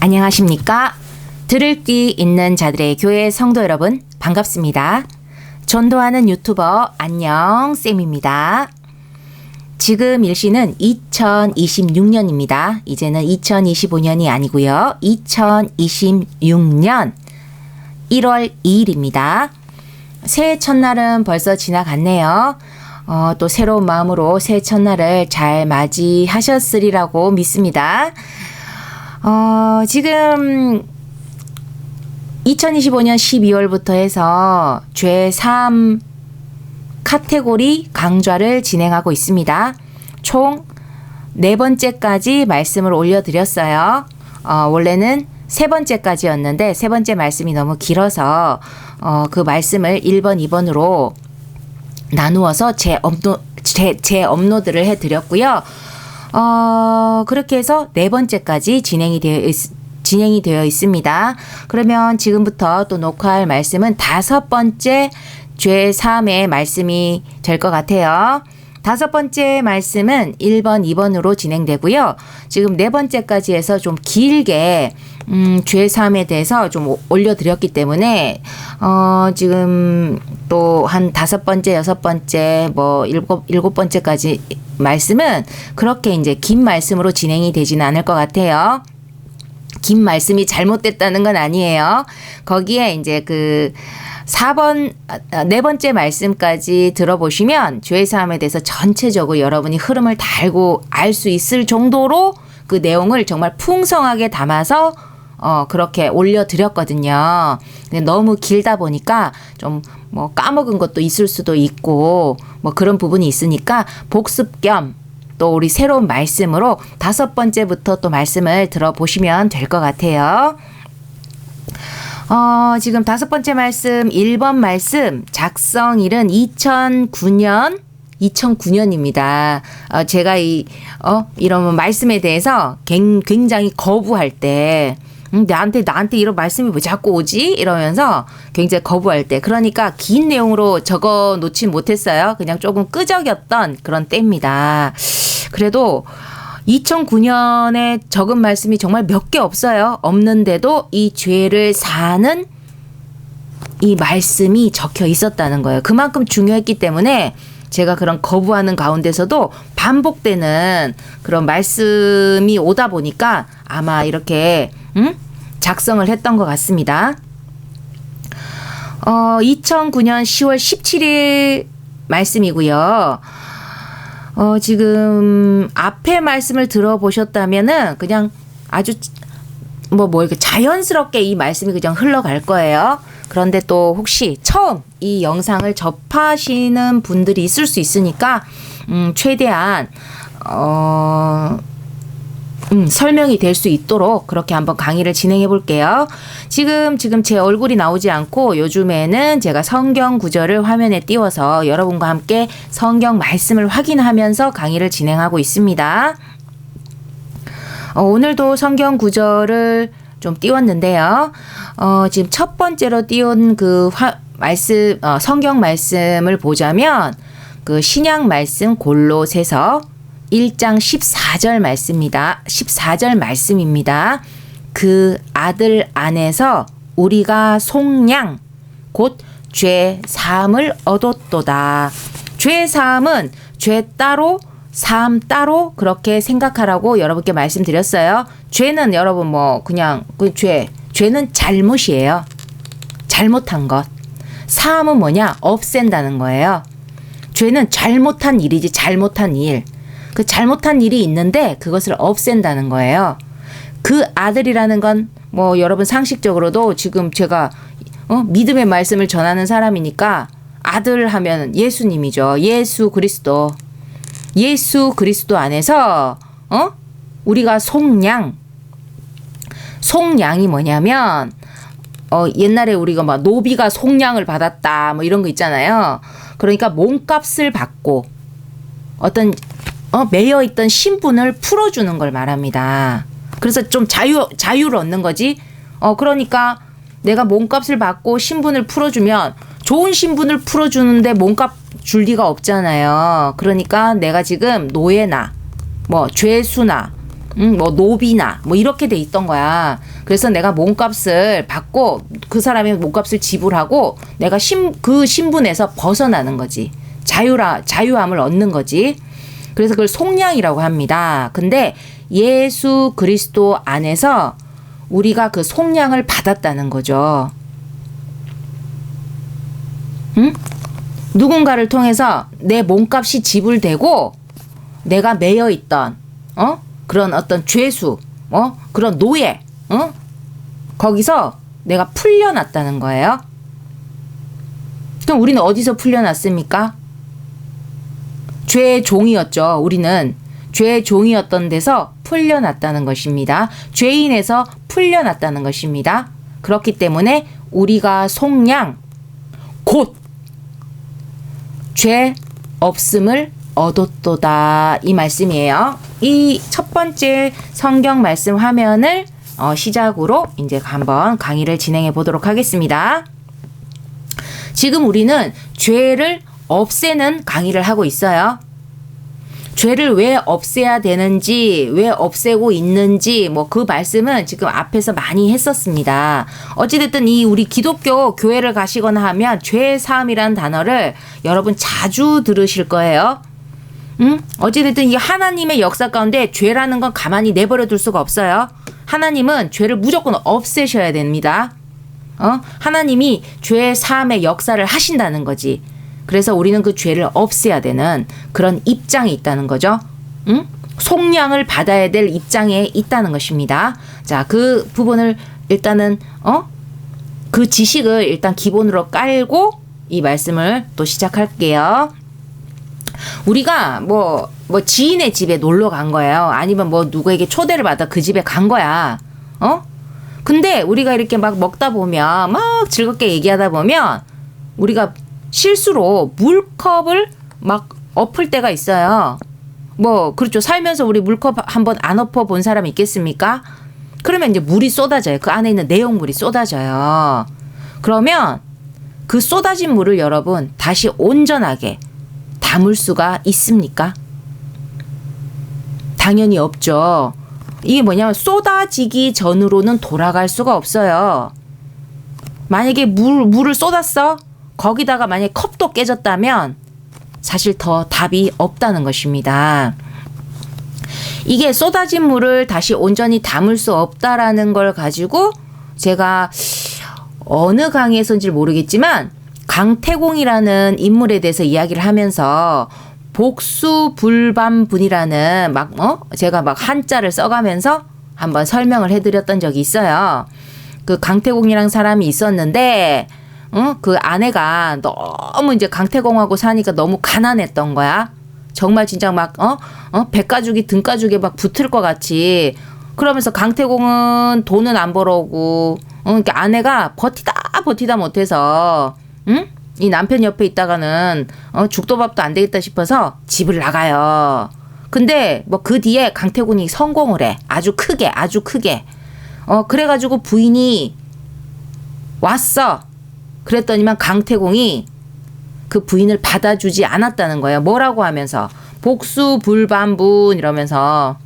안녕하십니까? 들을 귀 있는 자들의 교회 성도 여러분 반갑습니다. 전도하는 유튜버 안녕쌤입니다. 지금 일시는 2026년입니다. 이제는 2025년이 아니고요. 2026년 1월 2일입니다. 새해 첫날은 벌써 지나갔네요. 또 새로운 마음으로 새해 첫날을 잘 맞이하셨으리라고 믿습니다. 지금 2025년 12월부터 해서 죄3 카테고리 강좌를 진행하고 있습니다. 총 4번째까지 말씀을 올려드렸어요. 원래는 3번째까지였는데 3번째 말씀이 너무 길어서 그 말씀을 1번, 2번으로 나누어서 재업로드를 해드렸고요. 그렇게 해서 4번째까지 진행이 되어 있습니다. 그러면 지금부터 또 녹화할 말씀은 5번째 죄3의 말씀이 될 것 같아요. 5번째 말씀은 1번, 2번으로 진행되고요. 지금 4번째까지 해서 좀 길게 죄3에 대해서 좀 올려드렸기 때문에 지금 또 한 5번째, 6번째, 뭐 7번째까지 말씀은 그렇게 이제 긴 말씀으로 진행이 되지는 않을 것 같아요. 긴 말씀이 잘못됐다는 건 아니에요. 거기에 이제 그 4번째 말씀까지 들어보시면 죄사함에 대해서 전체적으로 여러분이 흐름을 다 알 수 있을 정도로 그 내용을 정말 풍성하게 담아서 그렇게 올려드렸거든요. 근데 너무 길다 보니까 좀 뭐 까먹은 것도 있을 수도 있고 뭐 그런 부분이 있으니까 복습 겸 또 우리 새로운 말씀으로 5번째부터 또 말씀을 들어보시면 될 것 같아요. 지금 5번째 말씀, 1번 말씀, 작성일은 2009년입니다. 제가 이런 말씀에 대해서 굉장히 거부할 때, 나한테 이런 말씀이 왜 자꾸 오지? 이러면서 굉장히 거부할 때. 그러니까 긴 내용으로 적어 놓진 못했어요. 그냥 조금 끄적였던 그런 때입니다. 그래도 2009년에 적은 말씀이 정말 몇 개 없어요. 없는데도 이 죄를 사는 이 말씀이 적혀 있었다는 거예요. 그만큼 중요했기 때문에 제가 그런 거부하는 가운데서도 반복되는 그런 말씀이 오다 보니까 아마 이렇게 작성을 했던 것 같습니다. 2009년 10월 17일 말씀이고요. 지금 앞에 말씀을 들어보셨다면은 그냥 아주 이렇게 자연스럽게 이 말씀이 그냥 흘러갈 거예요. 그런데 또 혹시 처음 이 영상을 접하시는 분들이 있을 수 있으니까 최대한 설명이 될 수 있도록 그렇게 한번 강의를 진행해 볼게요. 지금 제 얼굴이 나오지 않고 요즘에는 제가 성경 구절을 화면에 띄워서 여러분과 함께 성경 말씀을 확인하면서 강의를 진행하고 있습니다. 오늘도 성경 구절을 좀 띄웠는데요. 지금 첫 번째로 띄운 그 성경 말씀을 보자면 그 신약 말씀 골로새서 1장 14절 말씀입니다. 그 아들 안에서 우리가 속량 곧 죄 사함을 얻었도다. 죄 사함은 죄 따로 사함 따로 그렇게 생각하라고 여러분께 말씀드렸어요. 죄는 여러분 그냥 죄는 잘못이에요. 잘못한 것. 사함은 뭐냐? 없앤다는 거예요. 죄는 잘못한 일이지 잘못한 일. 그 잘못한 일이 있는데 그것을 없앤다는 거예요. 그 아들이라는 건 여러분 상식적으로도 지금 제가 믿음의 말씀을 전하는 사람이니까 아들 하면 예수님이죠. 예수 그리스도 안에서 우리가 속량이 뭐냐면 옛날에 우리가 노비가 속량을 받았다 이런 거 있잖아요. 그러니까 몸값을 받고 어떤 매여 있던 신분을 풀어주는 걸 말합니다. 그래서 좀 자유를 얻는 거지. 그러니까 내가 몸값을 받고 신분을 풀어주면 좋은 신분을 풀어주는데 몸값 줄 리가 없잖아요. 그러니까 내가 지금 노예나 죄수나 뭐 노비나 뭐 이렇게 돼 있던 거야. 그래서 내가 몸값을 받고 그 사람의 몸값을 지불하고 내가 그 신분에서 벗어나는 거지. 자유함을 얻는 거지. 그래서 그걸 속량이라고 합니다. 근데 예수 그리스도 안에서 우리가 그 속량을 받았다는 거죠. 응? 누군가를 통해서 내 몸값이 지불되고 내가 매여 있던 그런 어떤 죄수, 그런 노예, 거기서 내가 풀려났다는 거예요. 그럼 우리는 어디서 풀려났습니까? 죄의 종이었죠. 우리는 죄의 종이었던 데서 풀려났다는 것입니다. 죄인에서 풀려났다는 것입니다. 그렇기 때문에 우리가 속량, 곧 죄 없음을 얻었도다, 이 말씀이에요. 이 첫 번째 성경 말씀 화면을 시작으로 이제 한번 강의를 진행해 보도록 하겠습니다. 지금 우리는 죄를 없애는 강의를 하고 있어요. 죄를 왜 없애야 되는지, 왜 없애고 있는지, 뭐 그 말씀은 지금 앞에서 많이 했었습니다. 어찌됐든 이 우리 기독교 교회를 가시거나 하면 죄 사함이라는 단어를 여러분 자주 들으실 거예요. 어찌됐든 이 하나님의 역사 가운데 죄라는 건 가만히 내버려 둘 수가 없어요. 하나님은 죄를 무조건 없애셔야 됩니다. 하나님이 죄 사함의 역사를 하신다는 거지. 그래서 우리는 그 죄를 없애야 되는 그런 입장이 있다는 거죠. 속량을 받아야 될 입장에 있다는 것입니다. 자, 그 부분을 일단은 그 지식을 일단 기본으로 깔고 이 말씀을 또 시작할게요. 우리가 뭐 지인의 집에 놀러 간 거예요. 아니면 뭐 누구에게 초대를 받아 그 집에 간 거야. 근데 우리가 이렇게 막 먹다 보면 막 즐겁게 얘기하다 보면 우리가 실수로 물컵을 막 엎을 때가 있어요. 뭐 그렇죠. 살면서 우리 물컵 한번 안 엎어 본 사람 있겠습니까? 그러면 이제 물이 쏟아져요. 그 안에 있는 내용물이 쏟아져요. 그러면 그 쏟아진 물을 여러분 다시 온전하게 담을 수가 있습니까? 당연히 없죠. 이게 뭐냐면 쏟아지기 전으로는 돌아갈 수가 없어요. 만약에 물을 쏟았어? 거기다가 만약에 컵도 깨졌다면 사실 더 답이 없다는 것입니다. 이게 쏟아진 물을 다시 온전히 담을 수 없다라는 걸 가지고 제가 어느 강의에서인지 모르겠지만 강태공이라는 인물에 대해서 이야기를 하면서 복수불반분이라는 제가 막 한자를 써가면서 한번 설명을 해드렸던 적이 있어요. 그 강태공이라는 사람이 있었는데 그 아내가 너무 이제 강태공하고 사니까 너무 가난했던 거야. 정말 진짜 막 백가죽이 등가죽에 막 붙을 것 같이. 그러면서 강태공은 돈은 안 벌어오고 그러니까 아내가 버티다 못해서 이 남편 옆에 있다가는 죽도 밥도 안 되겠다 싶어서 집을 나가요. 근데 뭐 그 뒤에 강태공이 성공을 해. 아주 크게. 그래가지고 부인이 왔어. 그랬더니만 강태공이 그 부인을 받아주지 않았다는 거예요. 뭐라고 하면서 복수불반분 이러면서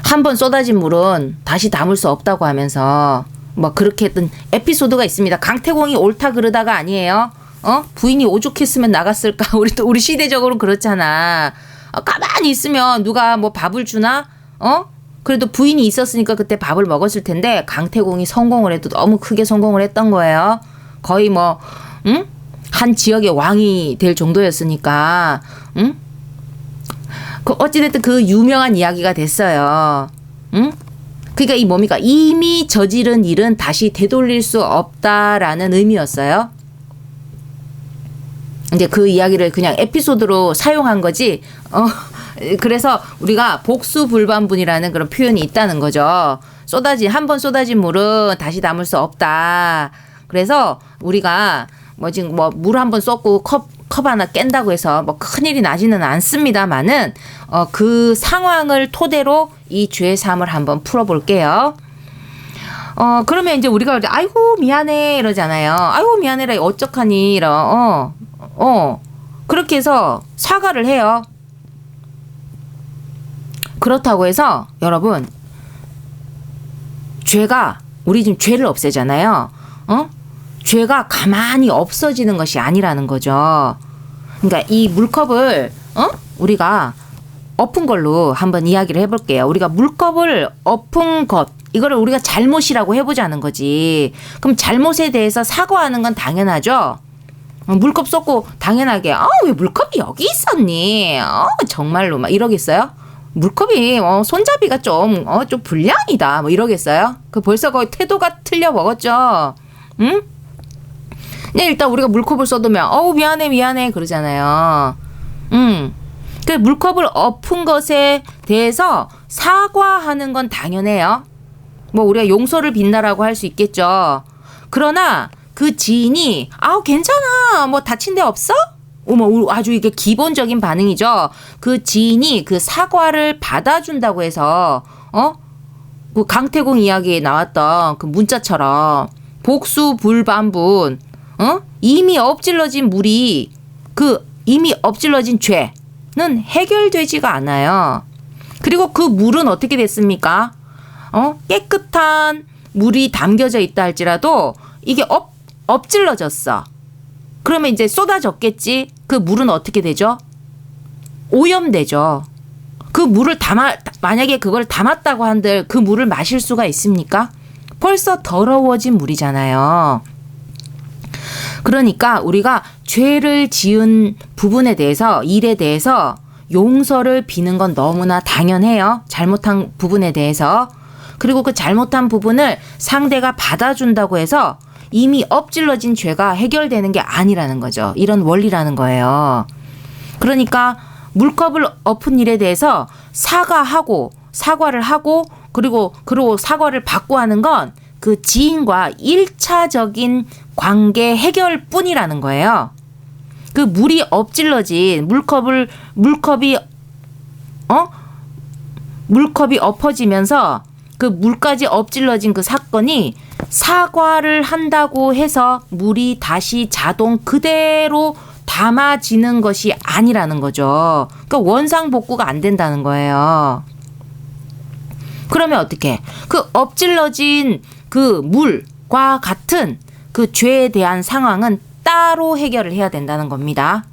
한 번 쏟아진 물은 다시 담을 수 없다고 하면서 뭐 그렇게 했던 에피소드가 있습니다. 강태공이 옳다 그러다가 아니에요. 부인이 오죽했으면 나갔을까. 우리 시대적으로 그렇잖아. 가만히 있으면 누가 뭐 밥을 주나? 그래도 부인이 있었으니까 그때 밥을 먹었을 텐데 강태공이 성공을 해도 너무 크게 성공을 했던 거예요. 거의 뭐 한 지역의 왕이 될 정도였으니까. 그 어찌됐든 그 유명한 이야기가 됐어요. 그러니까 이 뭡니까? 이미 저지른 일은 다시 되돌릴 수 없다라는 의미였어요. 이제 그 이야기를 그냥 에피소드로 사용한 거지. 그래서 우리가 복수불반분이라는 그런 표현이 있다는 거죠. 한 번 쏟아진 물은 다시 담을 수 없다. 그래서 우리가 지금 물 한 번 쏟고 컵 하나 깬다고 해서 큰일이 나지는 않습니다만은 그 상황을 토대로 이 죄 사함을 한번 풀어볼게요. 그러면 이제 우리가 아이고 미안해 이러잖아요. 아이고 미안해라 어떡하니 그렇게 해서 사과를 해요. 그렇다고 해서 여러분 죄가 우리 지금 죄를 없애잖아요. 죄가 가만히 없어지는 것이 아니라는 거죠. 그러니까 이 물컵을 우리가 엎은 걸로 한번 이야기를 해볼게요. 우리가 물컵을 엎은 것 이거를 우리가 잘못이라고 해보자는 거지. 그럼 잘못에 대해서 사과하는 건 당연하죠. 물컵 쏟고 당연하게 왜 물컵이 여기 있었니? 정말로 막 이러겠어요? 물컵이 손잡이가 좀 불량이다 뭐 이러겠어요? 그 벌써 거의 태도가 틀려 먹었죠. 응? 네, 일단 우리가 물컵을 쏟으면 미안해 그러잖아요. 그 물컵을 엎은 것에 대해서 사과하는 건 당연해요. 뭐 우리가 용서를 빈다라고 할 수 있겠죠. 그러나 그 지인이 괜찮아 뭐 다친 데 없어? 아주 이게 기본적인 반응이죠. 그 지인이 그 사과를 받아준다고 해서 그 강태공 이야기에 나왔던 그 문자처럼 복수불반분 이미 엎질러진 물이 그 이미 엎질러진 죄는 해결되지가 않아요. 그리고 그 물은 어떻게 됐습니까? 깨끗한 물이 담겨져 있다 할지라도 이게 엎질러졌어. 그러면 이제 쏟아졌겠지. 그 물은 어떻게 되죠? 오염되죠. 그 물을 만약에 그걸 담았다고 한들 그 물을 마실 수가 있습니까? 벌써 더러워진 물이잖아요. 그러니까 우리가 죄를 지은 부분에 대해서 일에 대해서 용서를 비는 건 너무나 당연해요. 잘못한 부분에 대해서. 그리고 그 잘못한 부분을 상대가 받아준다고 해서 이미 엎질러진 죄가 해결되는 게 아니라는 거죠. 이런 원리라는 거예요. 그러니까 물컵을 엎은 일에 대해서 사과를 하고 그리고 사과를 받고 하는 건 그 지인과 1차적인 관계 해결뿐이라는 거예요. 그 물이 엎질러진 물컵이 엎어지면서 그 물까지 엎질러진 그 사건이 사과를 한다고 해서 물이 다시 자동 그대로 담아지는 것이 아니라는 거죠. 그러니까 원상복구가 안 된다는 거예요. 그러면 어떻게? 그 엎질러진 그 물과 같은 그 죄에 대한 상황은 따로 해결을 해야 된다는 겁니다.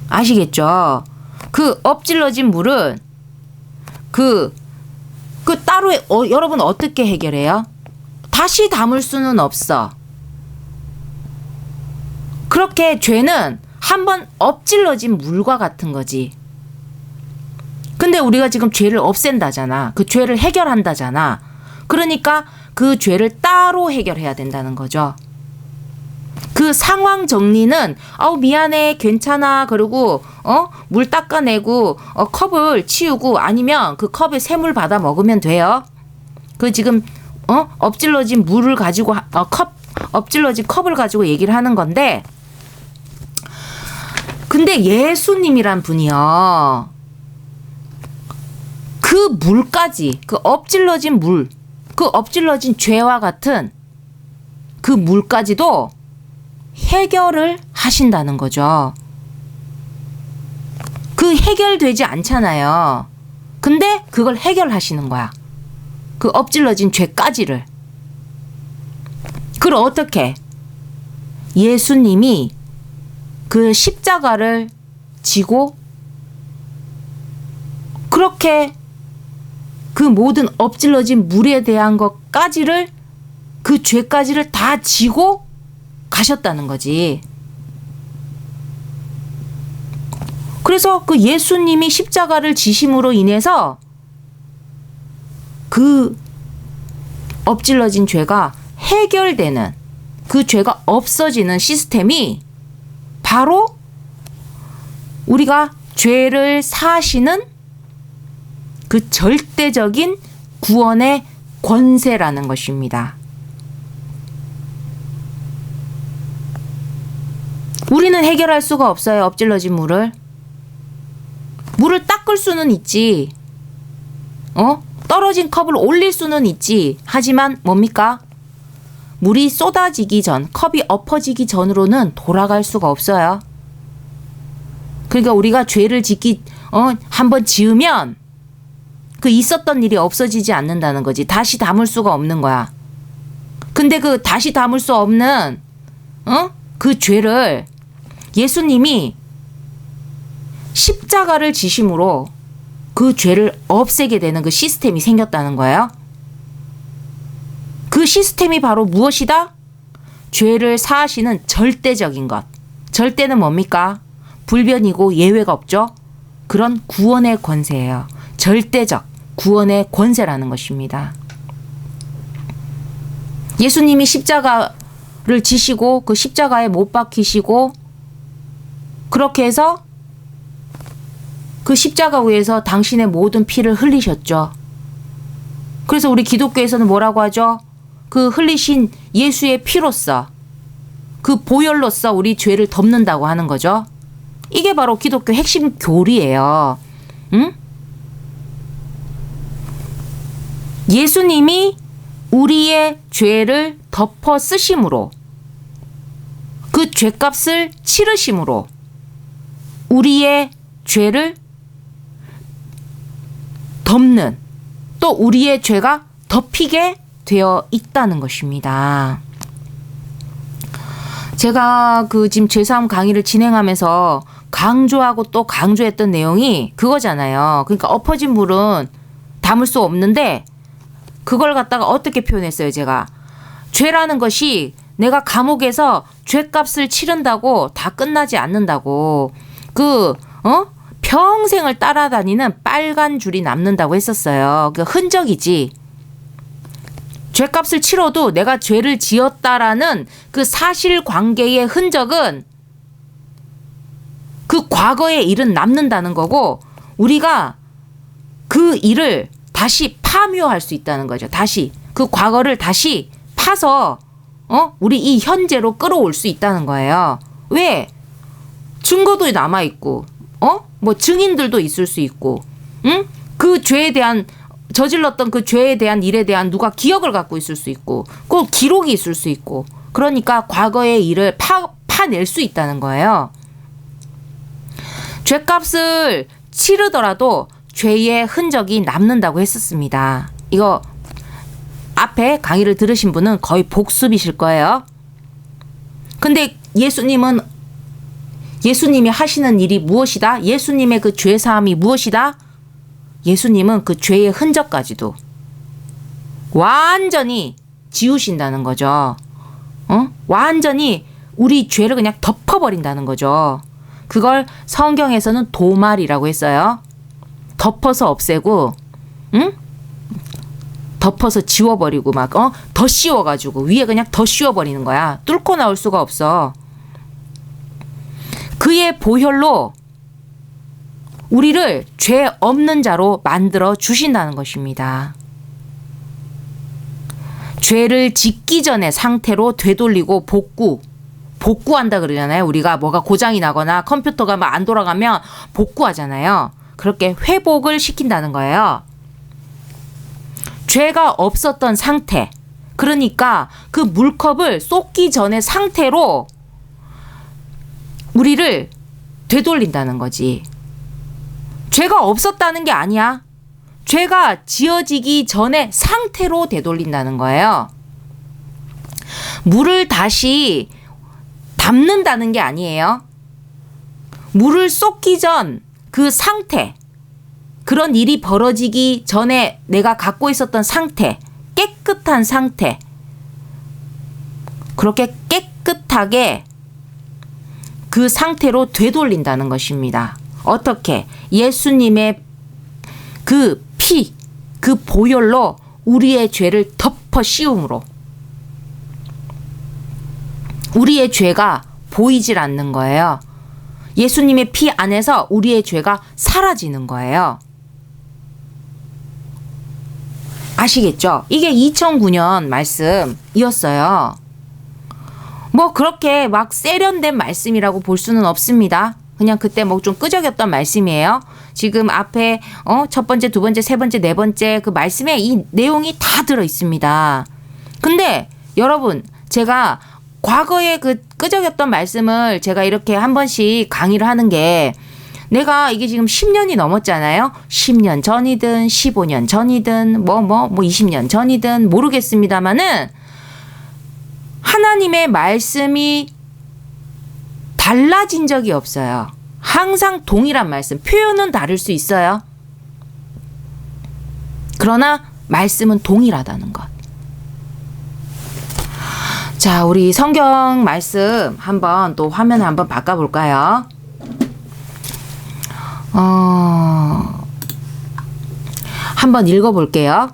아시겠죠? 그 엎질러진 물은 그 따로 여러분 어떻게 해결해요? 다시 담을 수는 없어. 그렇게 죄는 한번 엎질러진 물과 같은 거지. 근데 우리가 지금 죄를 없앤다잖아. 그 죄를 해결한다잖아. 그러니까 그 죄를 따로 해결해야 된다는 거죠. 그 상황 정리는 미안해 괜찮아 그리고 물 닦아내고 컵을 치우고 아니면 그 컵에 새물 받아 먹으면 돼요. 그 지금 엎질러진 물을 가지고 엎질러진 컵을 가지고 얘기를 하는 건데 근데 예수님이란 분이요. 그 물까지 그 엎질러진 물 그 엎질러진 죄와 같은 그 물까지도 해결을 하신다는 거죠. 그 해결되지 않잖아요. 근데 그걸 해결하시는 거야. 그 엎질러진 죄까지를. 그걸 어떻게? 예수님이 그 십자가를 지고 그렇게 그 모든 엎질러진 물에 대한 것까지를 그 죄까지를 다 지고 가셨다는 거지. 그래서 그 예수님이 십자가를 지심으로 인해서 그 엎질러진 죄가 해결되는 그 죄가 없어지는 시스템이 바로 우리가 죄를 사시는 그 절대적인 구원의 권세라는 것입니다. 우리는 해결할 수가 없어요. 엎질러진 물을. 물을 닦을 수는 있지. 떨어진 컵을 올릴 수는 있지. 하지만 뭡니까? 물이 쏟아지기 전, 컵이 엎어지기 전으로는 돌아갈 수가 없어요. 그러니까 우리가 죄를 짓기 한번 지으면 그 있었던 일이 없어지지 않는다는 거지. 다시 담을 수가 없는 거야. 근데 그 다시 담을 수 없는 그 죄를 예수님이 십자가를 지심으로 그 죄를 없애게 되는 그 시스템이 생겼다는 거예요. 그 시스템이 바로 무엇이다? 죄를 사하시는 절대적인 것. 절대는 뭡니까? 불변이고 예외가 없죠. 그런 구원의 권세예요. 절대적 구원의 권세라는 것입니다. 예수님이 십자가를 지시고 그 십자가에 못 박히시고 그렇게 해서 그 십자가 위에서 당신의 모든 피를 흘리셨죠. 그래서 우리 기독교에서는 뭐라고 하죠? 그 흘리신 예수의 피로써 그 보혈로써 우리 죄를 덮는다고 하는 거죠. 이게 바로 기독교 핵심 교리예요. 응? 예수님이 우리의 죄를 덮어 쓰심으로 그 죄값을 치르심으로 우리의 죄를 덮는 또 우리의 죄가 덮이게 되어 있다는 것입니다. 제가 그 지금 죄사함 강의를 진행하면서 강조하고 또 강조했던 내용이 그거잖아요. 그러니까 엎어진 물은 담을 수 없는데 그걸 갖다가 어떻게 표현했어요, 제가. 죄라는 것이 내가 감옥에서 죄값을 치른다고 다 끝나지 않는다고. 평생을 따라다니는 빨간 줄이 남는다고 했었어요. 그 흔적이지. 죄값을 치러도 내가 죄를 지었다라는 그 사실관계의 흔적은 그 과거의 일은 남는다는 거고 우리가 그 일을 다시 파묘할 수 있다는 거죠. 다시 그 과거를 다시 파서 우리 이 현재로 끌어올 수 있다는 거예요. 왜? 증거도 남아있고 뭐 증인들도 있을 수 있고 응? 그 죄에 대한 저질렀던 그 죄에 대한 일에 대한 누가 기억을 갖고 있을 수 있고 그 기록이 있을 수 있고 그러니까 과거의 일을 파낼 수 있다는 거예요. 죄값을 치르더라도 죄의 흔적이 남는다고 했었습니다. 이거 앞에 강의를 들으신 분은 거의 복습이실 거예요. 근데 예수님이 하시는 일이 무엇이다? 예수님의 그 죄사함이 무엇이다? 예수님은 그 죄의 흔적까지도 완전히 지우신다는 거죠. 완전히 우리 죄를 그냥 덮어버린다는 거죠. 그걸 성경에서는 도말이라고 했어요. 덮어서 없애고, 덮어서 지워버리고 더 씌워가지고 위에 그냥 더 씌워버리는 거야. 뚫고 나올 수가 없어. 그의 보혈로 우리를 죄 없는 자로 만들어 주신다는 것입니다. 죄를 짓기 전의 상태로 되돌리고 복구한다 그러잖아요. 우리가 뭐가 고장이 나거나 컴퓨터가 막 안 돌아가면 복구하잖아요. 그렇게 회복을 시킨다는 거예요. 죄가 없었던 상태. 그러니까 그 물컵을 쏟기 전의 상태로 우리를 되돌린다는 거지. 죄가 없었다는 게 아니야. 죄가 지어지기 전의 상태로 되돌린다는 거예요. 물을 다시 담는다는 게 아니에요. 물을 쏟기 전 그 상태, 그런 일이 벌어지기 전에 내가 갖고 있었던 상태, 깨끗한 상태, 그렇게 깨끗하게 그 상태로 되돌린다는 것입니다. 어떻게? 예수님의 그 피, 그 보혈로 우리의 죄를 덮어 씌움으로 우리의 죄가 보이질 않는 거예요. 예수님의 피 안에서 우리의 죄가 사라지는 거예요. 아시겠죠? 이게 2009년 말씀이었어요. 뭐 그렇게 막 세련된 말씀이라고 볼 수는 없습니다. 그냥 그때 뭐 좀 끄적였던 말씀이에요. 지금 앞에 첫 번째, 두 번째, 세 번째, 네 번째 그 말씀에 이 내용이 다 들어 있습니다. 근데 여러분, 제가 과거에 그 끄적였던 말씀을 제가 이렇게 한 번씩 강의를 하는 게 내가 이게 지금 10년이 넘었잖아요. 10년 전이든 15년 전이든 20년 전이든 모르겠습니다만은 하나님의 말씀이 달라진 적이 없어요. 항상 동일한 말씀. 표현은 다를 수 있어요. 그러나 말씀은 동일하다는 것. 자, 우리 성경 말씀 한번 또 화면 한번 바꿔볼까요? 한번 읽어볼게요.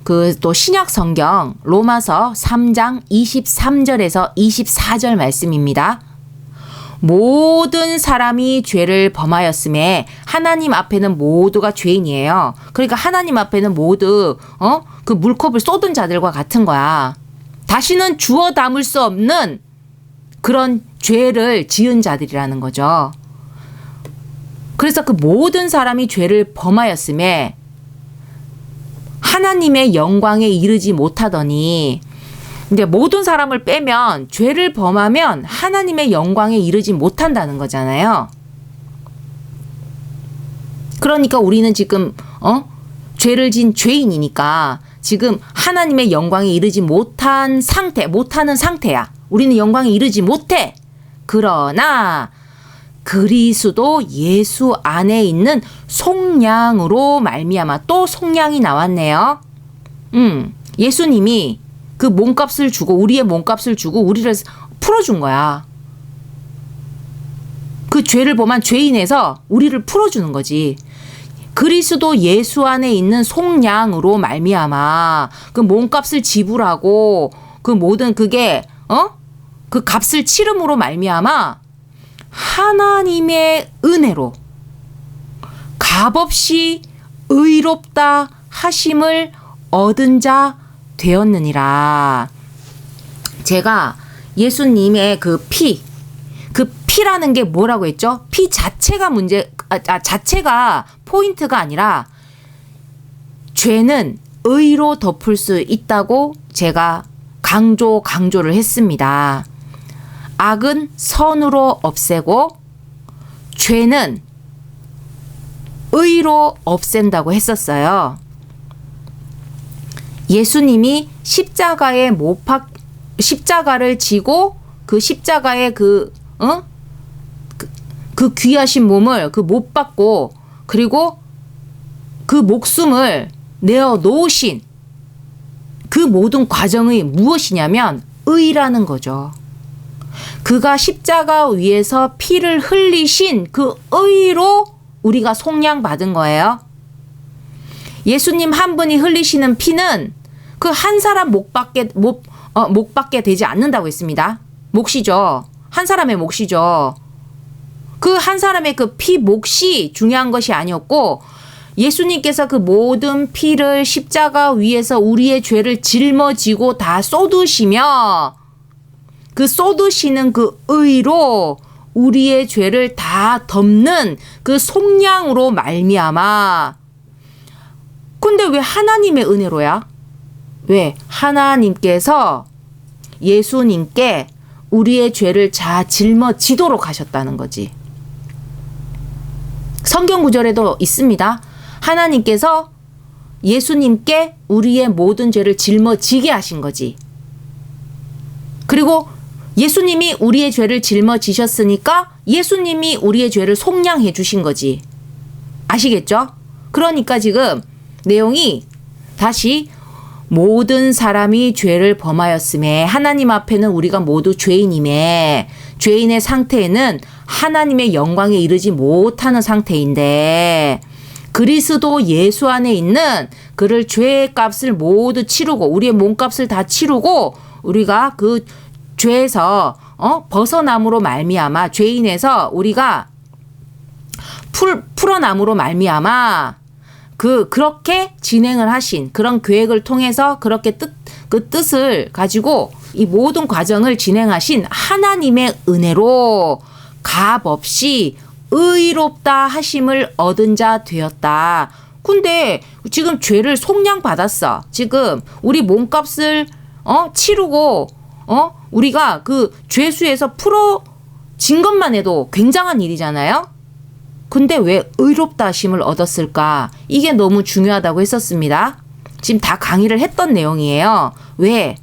그 또 신약 성경 로마서 3장 23절에서 24절 말씀입니다. 모든 사람이 죄를 범하였음에 하나님 앞에는 모두가 죄인이에요. 그러니까 하나님 앞에는 모두 그 물컵을 쏟은 자들과 같은 거야. 다시는 주워 담을 수 없는 그런 죄를 지은 자들이라는 거죠. 그래서 그 모든 사람이 죄를 범하였음에 하나님의 영광에 이르지 못하더니, 이제 모든 사람을 빼면 죄를 범하면 하나님의 영광에 이르지 못한다는 거잖아요. 그러니까 우리는 지금 죄를 진 죄인이니까 지금 하나님의 영광에 이르지 못하는 상태야. 우리는 영광에 이르지 못해. 그러나 그리스도 예수 안에 있는 속량으로 말미암아, 또 속량이 나왔네요. 예수님이 그 몸값을 주고, 우리의 몸값을 주고 우리를 풀어준 거야. 그 죄를 범한 죄인에서 우리를 풀어주는 거지. 그리스도 예수 안에 있는 속량으로 말미암아 그 몸값을 지불하고 그 모든 그게 그 값을 치름으로 말미암아 하나님의 은혜로 값없이 의롭다 하심을 얻은 자 되었느니라. 제가 예수님의 그 피라는 게 뭐라고 했죠? 피 자체가 자체가 포인트가 아니라 죄는 의로 덮을 수 있다고 제가 강조를 했습니다. 악은 선으로 없애고 죄는 의로 없앤다고 했었어요. 예수님이 십자가를 지고 그 십자가의 그 귀하신 몸을 못 받고 그리고 그 목숨을 내어 놓으신 그 모든 과정이 무엇이냐면 의라는 거죠. 그가 십자가 위에서 피를 흘리신 그 의로 우리가 속량받은 거예요. 예수님 한 분이 흘리시는 피는 그 한 사람 목밖에 되지 않는다고 했습니다. 몫이죠. 한 사람의 몫이죠. 그 한 사람의 그 피 몫이 중요한 것이 아니었고, 예수님께서 그 모든 피를 십자가 위에서 우리의 죄를 짊어지고 다 쏟으시며 그 쏟으시는 그 의로 우리의 죄를 다 덮는 그 속량으로 말미암아. 근데 왜 하나님의 은혜로야? 왜? 하나님께서 예수님께 우리의 죄를 다 짊어지도록 하셨다는 거지. 성경 구절에도 있습니다. 하나님께서 예수님께 우리의 모든 죄를 짊어지게 하신 거지. 그리고 예수님이 우리의 죄를 짊어지셨으니까 예수님이 우리의 죄를 속량해 주신 거지. 아시겠죠? 그러니까 지금 내용이 다시 모든 사람이 죄를 범하였음에 하나님 앞에는 우리가 모두 죄인임에, 죄인의 상태에는 하나님의 영광에 이르지 못하는 상태인데 그리스도 예수 안에 있는 그를 죄의 값을 모두 치르고 우리의 몸값을 다 치르고 우리가 그 죄에서 벗어남으로 말미암아, 죄인에서 우리가 풀어남으로 말미암아 그렇게 진행을 하신 그런 계획을 통해서 그렇게 그 뜻을 가지고 이 모든 과정을 진행하신 하나님의 은혜로 값없이 의롭다 하심을 얻은 자 되었다. 근데 지금 죄를 속량받았어. 지금 우리 몸값을 치르고 우리가 그 죄수에서 풀어진 것만 해도 굉장한 일이잖아요. 근데 왜 의롭다 하심을 얻었을까? 이게 너무 중요하다고 했었습니다. 지금 다 강의를 했던 내용이에요. 왜?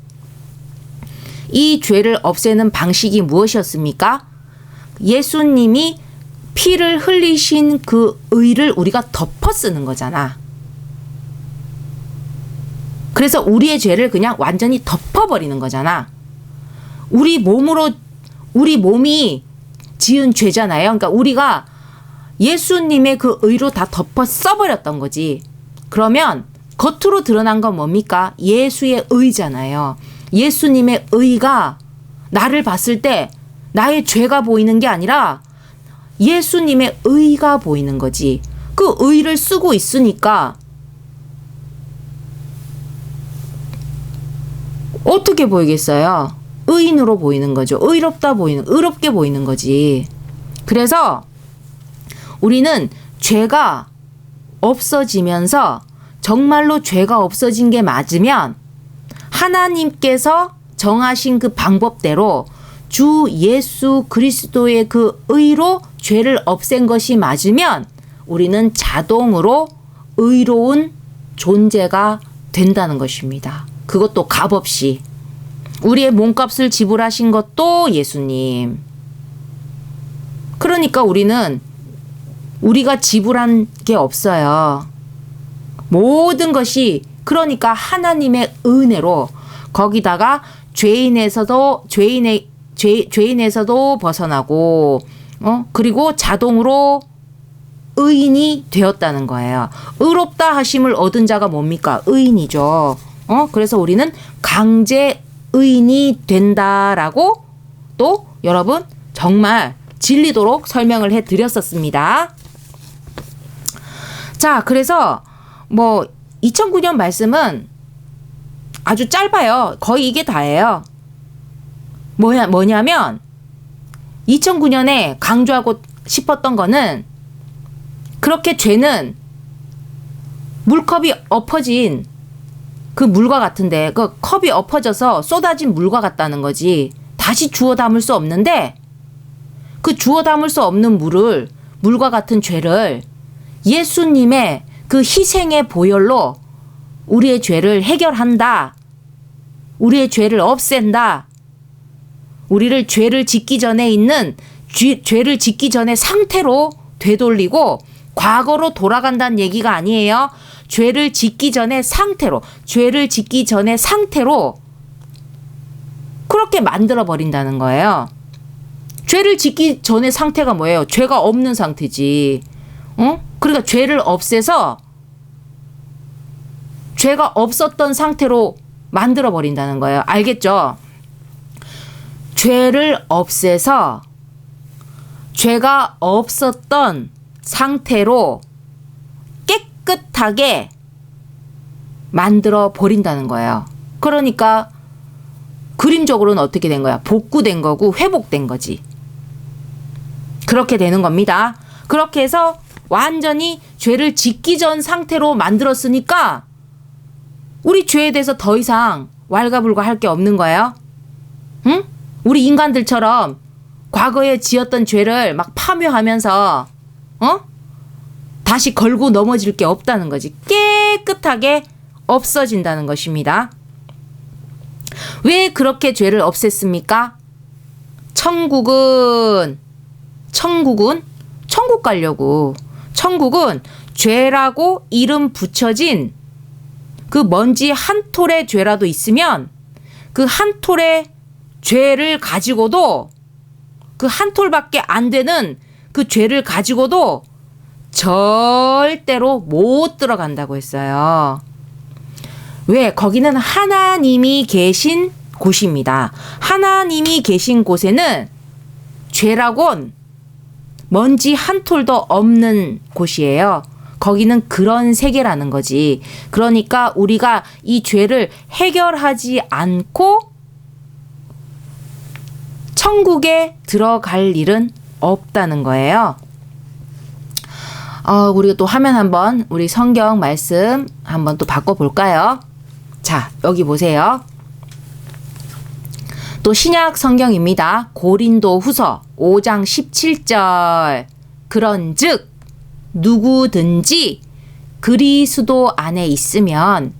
이 죄를 없애는 방식이 무엇이었습니까? 예수님이 피를 흘리신 그 의를 우리가 덮어 쓰는 거잖아. 그래서 우리의 죄를 그냥 완전히 덮어버리는 거잖아. 우리 몸이 지은 죄잖아요. 그러니까 우리가 예수님의 그 의로 다 덮어 써버렸던 거지. 그러면 겉으로 드러난 건 뭡니까? 예수의 의잖아요. 예수님의 의가 나를 봤을 때 나의 죄가 보이는 게 아니라 예수님의 의가 보이는 거지. 그 의를 쓰고 있으니까 어떻게 보이겠어요? 의인으로 보이는 거죠. 의롭게 보이는 거지. 그래서 우리는 죄가 없어지면서 정말로 죄가 없어진 게 맞으면 하나님께서 정하신 그 방법대로 주 예수 그리스도의 그 의로 죄를 없앤 것이 맞으면 우리는 자동으로 의로운 존재가 된다는 것입니다. 그것도 값없이. 우리의 몸값을 지불하신 것도 예수님. 그러니까 우리가 지불한 게 없어요. 모든 것이 그러니까 하나님의 은혜로 거기다가 죄인에서도 벗어나고 그리고 자동으로 의인이 되었다는 거예요. 의롭다 하심을 얻은 자가 뭡니까? 의인이죠. 그래서 우리는 강제 의인이 된다라고 또 여러분 정말 진리도록 설명을 해드렸었습니다. 자, 그래서 2009년 말씀은 아주 짧아요. 거의 이게 다예요. 뭐냐면 2009년에 강조하고 싶었던 거는 그렇게 죄는 물컵이 엎어진 그 물과 같은데 그 컵이 엎어져서 쏟아진 물과 같다는 거지. 다시 주워 담을 수 없는데 그 주워 담을 수 없는 물과 같은 죄를 예수님의 그 희생의 보혈로 우리의 죄를 해결한다. 우리의 죄를 없앤다. 우리를 죄를 짓기 전에 있는 죄를 짓기 전의 상태로 되돌리고 과거로 돌아간다는 얘기가 아니에요. 죄를 짓기 전의 상태로 그렇게 만들어 버린다는 거예요. 죄를 짓기 전의 상태가 뭐예요? 죄가 없는 상태지. 그러니까 죄를 없애서 죄가 없었던 상태로 만들어 버린다는 거예요. 알겠죠? 죄를 없애서 죄가 없었던 상태로 깨끗하게 만들어 버린다는 거예요. 그러니까 그림적으로는 어떻게 된 거야? 복구된 거고 회복된 거지. 그렇게 되는 겁니다. 그렇게 해서 완전히 죄를 짓기 전 상태로 만들었으니까 우리 죄에 대해서 더 이상 왈가불가 할 게 없는 거예요. 응? 우리 인간들처럼 과거에 지었던 죄를 막 파묘하면서 다시 걸고 넘어질 게 없다는 거지. 깨끗하게 없어진다는 것입니다. 왜 그렇게 죄를 없앴습니까? 천국은 천국 가려고. 천국은 죄라고 이름 붙여진 그 먼지 한 톨의 죄라도 있으면 그 한 톨의 죄를 가지고도 그 한 톨밖에 안 되는 그 죄를 가지고도 절대로 못 들어간다고 했어요. 왜? 거기는 하나님이 계신 곳입니다. 하나님이 계신 곳에는 죄라곤 먼지 한 톨도 없는 곳이에요. 거기는 그런 세계라는 거지. 그러니까 우리가 이 죄를 해결하지 않고 천국에 들어갈 일은 없다는 거예요. 우리가 또 화면 한번 우리 성경 말씀 한번 또 바꿔볼까요? 자, 여기 보세요. 또 신약 성경입니다. 고린도 후서 5장 17절. 그런즉 누구든지 그리스도 안에 있으면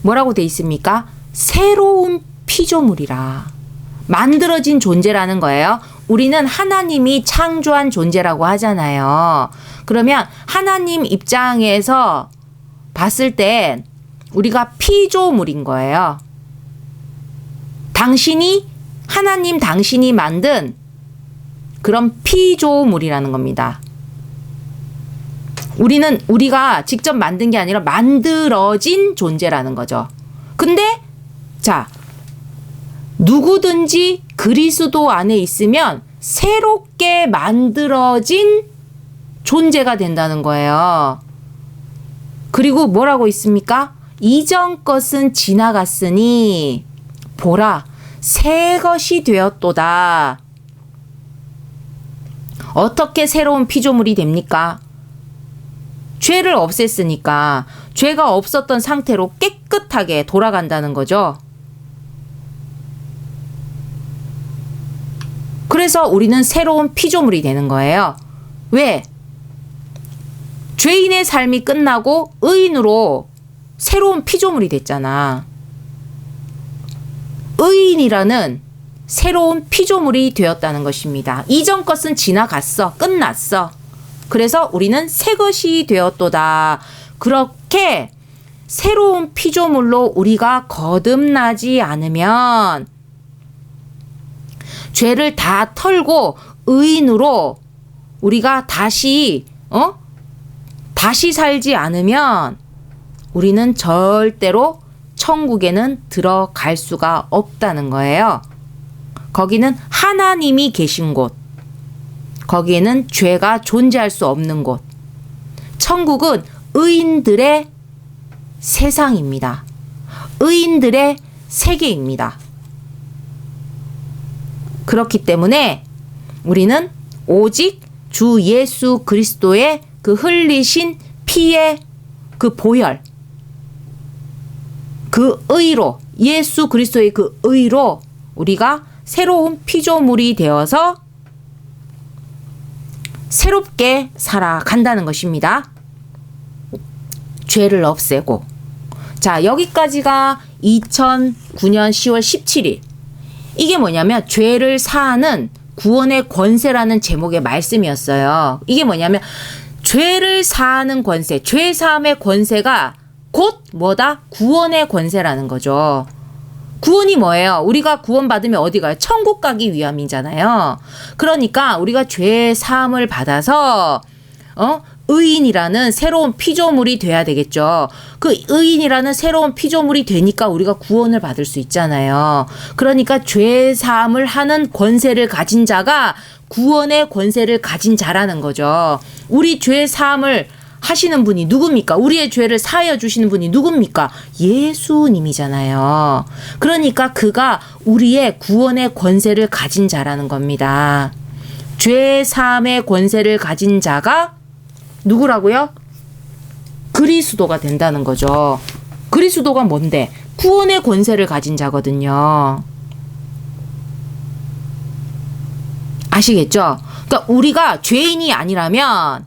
뭐라고 돼 있습니까? 새로운 피조물이라. 만들어진 존재라는 거예요. 우리는 하나님이 창조한 존재라고 하잖아요. 그러면 하나님 입장에서 봤을 때 우리가 피조물인 거예요. 하나님 당신이 만든 그런 피조물이라는 겁니다. 우리가 직접 만든 게 아니라 만들어진 존재라는 거죠. 근데 자, 누구든지 그리스도 안에 있으면 새롭게 만들어진 존재가 된다는 거예요. 그리고 뭐라고 있습니까? 이전 것은 지나갔으니 보라, 새 것이 되었도다. 어떻게 새로운 피조물이 됩니까? 죄를 없앴으니까 죄가 없었던 상태로 깨끗하게 돌아간다는 거죠. 그래서 우리는 새로운 피조물이 되는 거예요. 왜? 죄인의 삶이 끝나고 의인으로 새로운 피조물이 됐잖아. 의인이라는 새로운 피조물이 되었다는 것입니다. 이전 것은 지나갔어. 끝났어. 그래서 우리는 새 것이 되었도다. 그렇게 새로운 피조물로 우리가 거듭나지 않으면, 죄를 다 털고 의인으로 우리가 다시 살지 않으면 우리는 절대로 천국에는 들어갈 수가 없다는 거예요. 거기는 하나님이 계신 곳, 거기에는 죄가 존재할 수 없는 곳. 천국은 의인들의 세상입니다. 의인들의 세계입니다. 그렇기 때문에 우리는 오직 주 예수 그리스도의 그 흘리신 피의 그 보혈, 그 의로, 예수 그리스도의 그 의로 우리가 새로운 피조물이 되어서 새롭게 살아간다는 것입니다. 죄를 없애고. 자, 여기까지가 2009년 10월 17일. 이게 뭐냐면 죄를 사하는 구원의 권세라는 제목의 말씀이었어요. 이게 뭐냐면 죄를 사하는 권세, 죄 사함의 권세가 곧 뭐다? 구원의 권세라는 거죠. 구원이 뭐예요? 우리가 구원받으면 어디 가요? 천국 가기 위함이잖아요. 그러니까 우리가 죄 사함을 받아서 의인이라는 새로운 피조물이 돼야 되겠죠. 그 의인이라는 새로운 피조물이 되니까 우리가 구원을 받을 수 있잖아요. 그러니까 죄 사함을 하는 권세를 가진 자가 구원의 권세를 가진 자라는 거죠. 우리 죄 사함을 하시는 분이 누굽니까? 우리의 죄를 사하여 주시는 분이 누굽니까? 예수님이잖아요. 그러니까 그가 우리의 구원의 권세를 가진 자라는 겁니다. 죄 사함의 권세를 가진 자가 누구라고요? 그리스도가 된다는 거죠. 그리스도가 뭔데? 구원의 권세를 가진 자거든요. 아시겠죠? 그러니까 우리가 죄인이 아니라면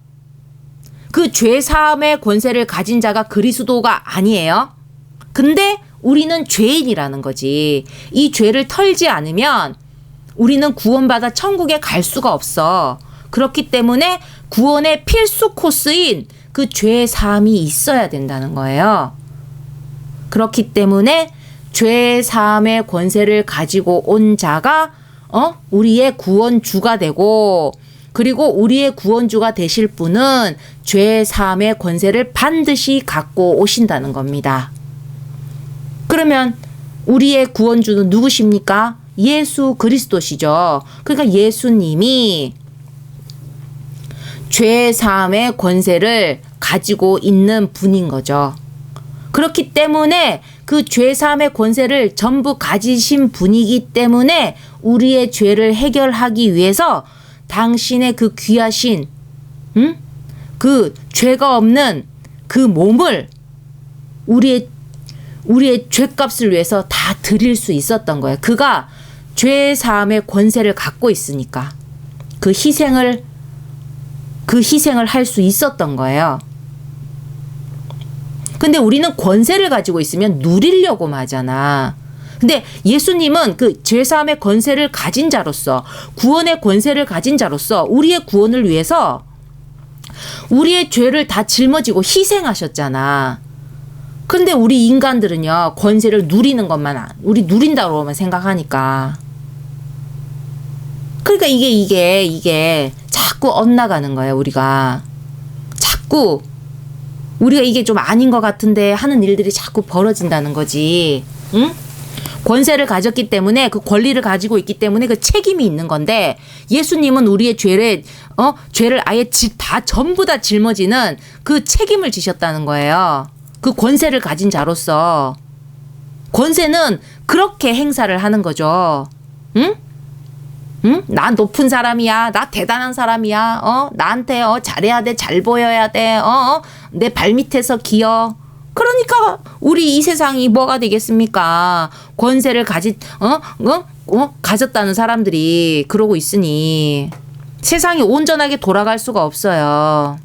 그 죄 사함의 권세를 가진 자가 그리스도가 아니에요. 근데 우리는 죄인이라는 거지. 이 죄를 털지 않으면 우리는 구원받아 천국에 갈 수가 없어. 그렇기 때문에 구원의 필수 코스인 그 죄 사함이 있어야 된다는 거예요. 그렇기 때문에 죄 사함의 권세를 가지고 온 자가 우리의 구원주가 되고, 그리고 우리의 구원주가 되실 분은 죄 사함의 권세를 반드시 갖고 오신다는 겁니다. 그러면 우리의 구원주는 누구십니까? 예수 그리스도시죠. 그러니까 예수님이 죄 사함의 권세를 가지고 있는 분인 거죠. 그렇기 때문에 그 죄 사함의 권세를 전부 가지신 분이기 때문에 우리의 죄를 해결하기 위해서 당신의 그 귀하신 그 죄가 없는 그 몸을 우리의 죄값을 위해서 다 드릴 수 있었던 거예요. 그가 죄 사함의 권세를 갖고 있으니까 그 희생을 그 희생을 할 수 있었던 거예요. 근데 우리는 권세를 가지고 있으면 누리려고 하잖아. 근데 예수님은 그 죄사함의 권세를 가진 자로서, 구원의 권세를 가진 자로서 우리의 구원을 위해서 우리의 죄를 다 짊어지고 희생하셨잖아. 근데 우리 인간들은요, 권세를 누리는 것만, 우리 누린다고만 생각하니까. 그러니까 이게 자꾸 엇나가는 거예요, 우리가. 자꾸 우리가 이게 좀 아닌 것 같은데 하는 일들이 자꾸 벌어진다는 거지. 응? 권세를 가졌기 때문에, 그 권리를 가지고 있기 때문에 그 책임이 있는 건데, 예수님은 우리의 죄를 아예 전부 다 짊어지는 그 책임을 지셨다는 거예요. 그 권세를 가진 자로서. 권세는 그렇게 행사를 하는 거죠. 응? 응? 나 높은 사람이야. 나 대단한 사람이야. 나한테 잘해야 돼. 잘 보여야 돼. 내 발밑에서 기어. 그러니까 우리 이 세상이 뭐가 되겠습니까? 권세를 가졌다는 사람들이 그러고 있으니 세상이 온전하게 돌아갈 수가 없어요.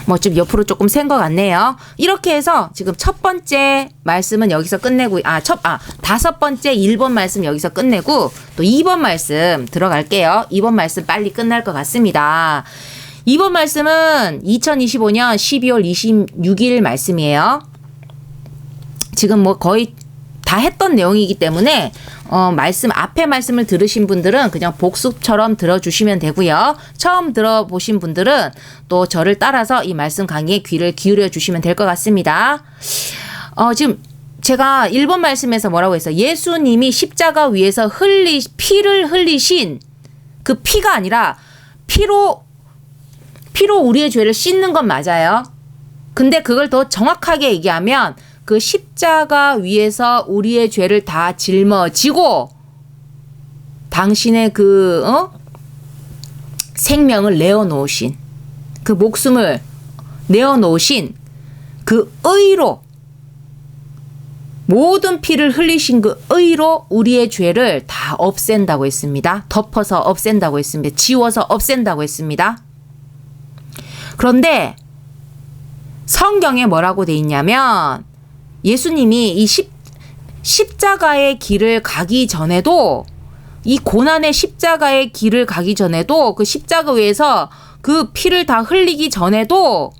뭐 좀 옆으로 조금 센 것 같네요. 이렇게 해서 지금 첫 번째 말씀은 여기서 끝내고, 다섯 번째 1번 말씀 여기서 끝내고 또 2번 말씀 들어갈게요. 2번 말씀 빨리 끝날 것 같습니다. 2번 말씀은 2025년 12월 26일 말씀이에요. 지금 뭐 거의 다 했던 내용이기 때문에 앞에 말씀을 들으신 분들은 그냥 복습처럼 들어주시면 되고요. 처음 들어보신 분들은 또 저를 따라서 이 말씀 강의에 귀를 기울여 주시면 될 것 같습니다. 지금 제가 1번 말씀에서 뭐라고 했어요? 예수님이 십자가 위에서 피를 흘리신 그 피가 아니라 피로 우리의 죄를 씻는 건 맞아요. 근데 그걸 더 정확하게 얘기하면 그 십자가 위에서 우리의 죄를 다 짊어지고 당신의 생명을 내어놓으신, 그 목숨을 내어놓으신 그 의로, 모든 피를 흘리신 그 의로 우리의 죄를 다 없앤다고 했습니다. 덮어서 없앤다고 했습니다. 지워서 없앤다고 했습니다. 그런데 성경에 뭐라고 돼 있냐면, 예수님이 이 십자가의 길을 가기 전에도, 이 고난의 십자가의 길을 가기 전에도, 그 십자가 위에서 그 피를 다 흘리기 전에도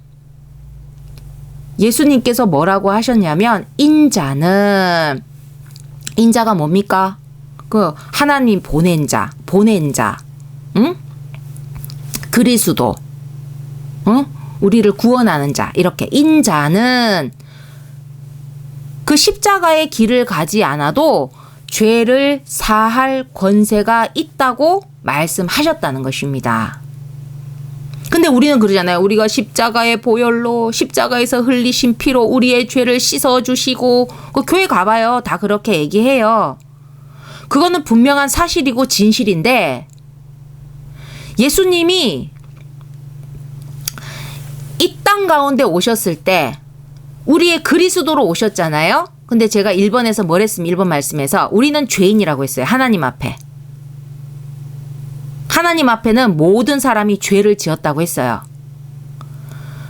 예수님께서 뭐라고 하셨냐면, 인자가 뭡니까? 그 하나님 보낸 자, 응? 그리스도, 응? 우리를 구원하는 자, 이렇게 인자는 그 십자가의 길을 가지 않아도 죄를 사할 권세가 있다고 말씀하셨다는 것입니다. 근데 우리는 그러잖아요. 우리가 십자가의 보혈로, 십자가에서 흘리신 피로 우리의 죄를 씻어주시고, 그 교회 가봐요. 다 그렇게 얘기해요. 그거는 분명한 사실이고 진실인데, 예수님이 이 땅 가운데 오셨을 때 우리의 그리스도로 오셨잖아요. 근데 제가 1번에서 뭘 했습니까? 1번 말씀에서 우리는 죄인이라고 했어요. 하나님 앞에. 하나님 앞에는 모든 사람이 죄를 지었다고 했어요.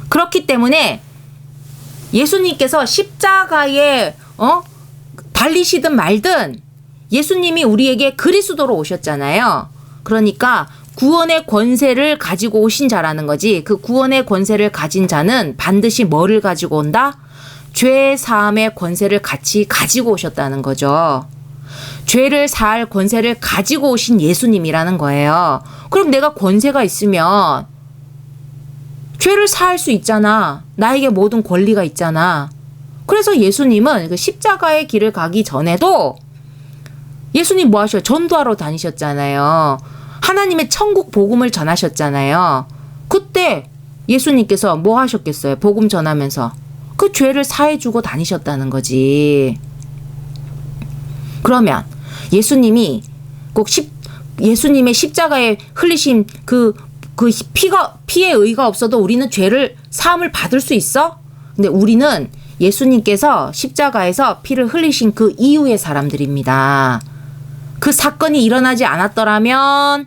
그렇기 때문에 예수님께서 십자가에 달리시든 말든 예수님이 우리에게 그리스도로 오셨잖아요. 그러니까 구원의 권세를 가지고 오신 자라는 거지. 그 구원의 권세를 가진 자는 반드시 뭐를 가지고 온다? 죄 사함의 권세를 같이 가지고 오셨다는 거죠. 죄를 사할 권세를 가지고 오신 예수님이라는 거예요. 그럼 내가 권세가 있으면 죄를 사할 수 있잖아. 나에게 모든 권리가 있잖아. 그래서 예수님은 그 십자가의 길을 가기 전에도 예수님 뭐 하셔요? 전도하러 다니셨잖아요. 하나님의 천국 복음을 전하셨잖아요. 그때 예수님께서 뭐 하셨겠어요? 복음 전하면서 그 죄를 사해주고 다니셨다는 거지. 그러면 예수님이 예수님의 십자가에 흘리신 그 피의 의가 없어도 우리는 죄를 사함을 받을 수 있어? 근데 우리는 예수님께서 십자가에서 피를 흘리신 그 이후의 사람들입니다. 그 사건이 일어나지 않았더라면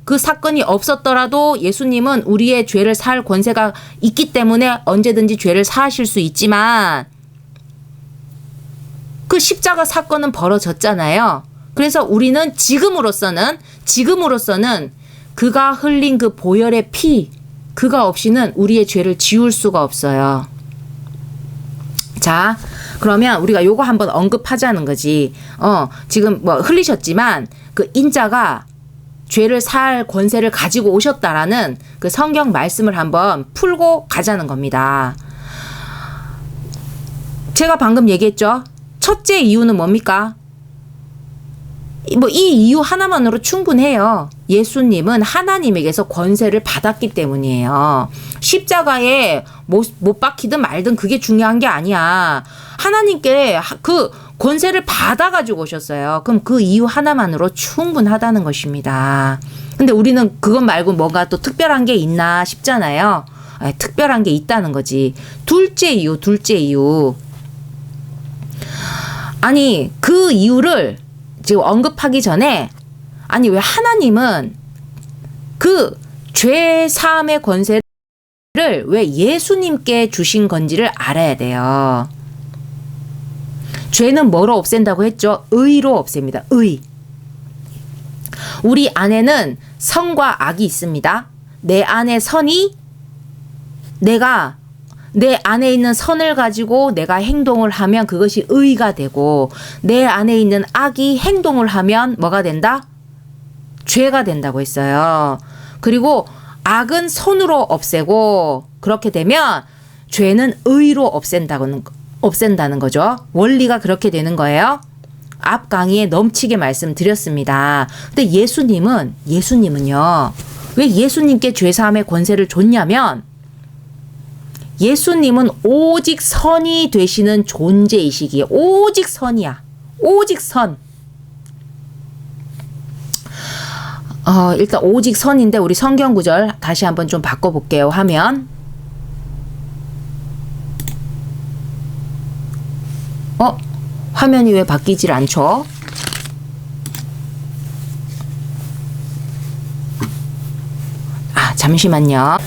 그 사건이 없었더라도 예수님은 우리의 죄를 사할 권세가 있기 때문에 언제든지 죄를 사하실 수 있지만 그 십자가 사건은 벌어졌잖아요. 그래서 우리는 지금으로서는 그가 흘린 그 보혈의 피, 그가 없이는 우리의 죄를 지울 수가 없어요. 자, 그러면 우리가 요거 한번 언급하자는 거지. 지금 뭐 흘리셨지만 그 인자가 죄를 살 권세를 가지고 오셨다라는 그 성경 말씀을 한번 풀고 가자는 겁니다. 제가 방금 얘기했죠. 첫째 이유는 뭡니까? 이 이유 하나만으로 충분해요. 예수님은 하나님에게서 권세를 받았기 때문이에요. 십자가에 못 박히든 말든 그게 중요한 게 아니야. 하나님께 그 권세를 받아가지고 오셨어요. 그럼 그 이유 하나만으로 충분하다는 것입니다. 근데 우리는 그것 말고 뭔가 또 특별한 게 있나 싶잖아요. 특별한 게 있다는 거지. 둘째 이유. 아니, 그 이유를 지금 언급하기 전에, 아니, 왜 하나님은 그 죄 사함의 권세를 왜 예수님께 주신 건지를 알아야 돼요. 죄는 뭐로 없앤다고 했죠? 의로 없앱니다. 의. 우리 안에는 선과 악이 있습니다. 내 안에 선이 내 안에 있는 선을 가지고 내가 행동을 하면 그것이 의가 되고, 내 안에 있는 악이 행동을 하면 뭐가 된다? 죄가 된다고 했어요. 그리고 악은 손으로 없애고, 그렇게 되면 죄는 의로 없앤다는 거죠. 원리가 그렇게 되는 거예요. 앞 강의에 넘치게 말씀드렸습니다. 근데 예수님은요, 왜 예수님께 죄사함의 권세를 줬냐면, 예수님은 오직 선이 되시는 존재이시기에, 오직 선이야. 오직 선. 일단 오직 선인데 우리 성경 구절 다시 한번 좀 바꿔볼게요. 화면이 왜 바뀌질 않죠? 잠시만요.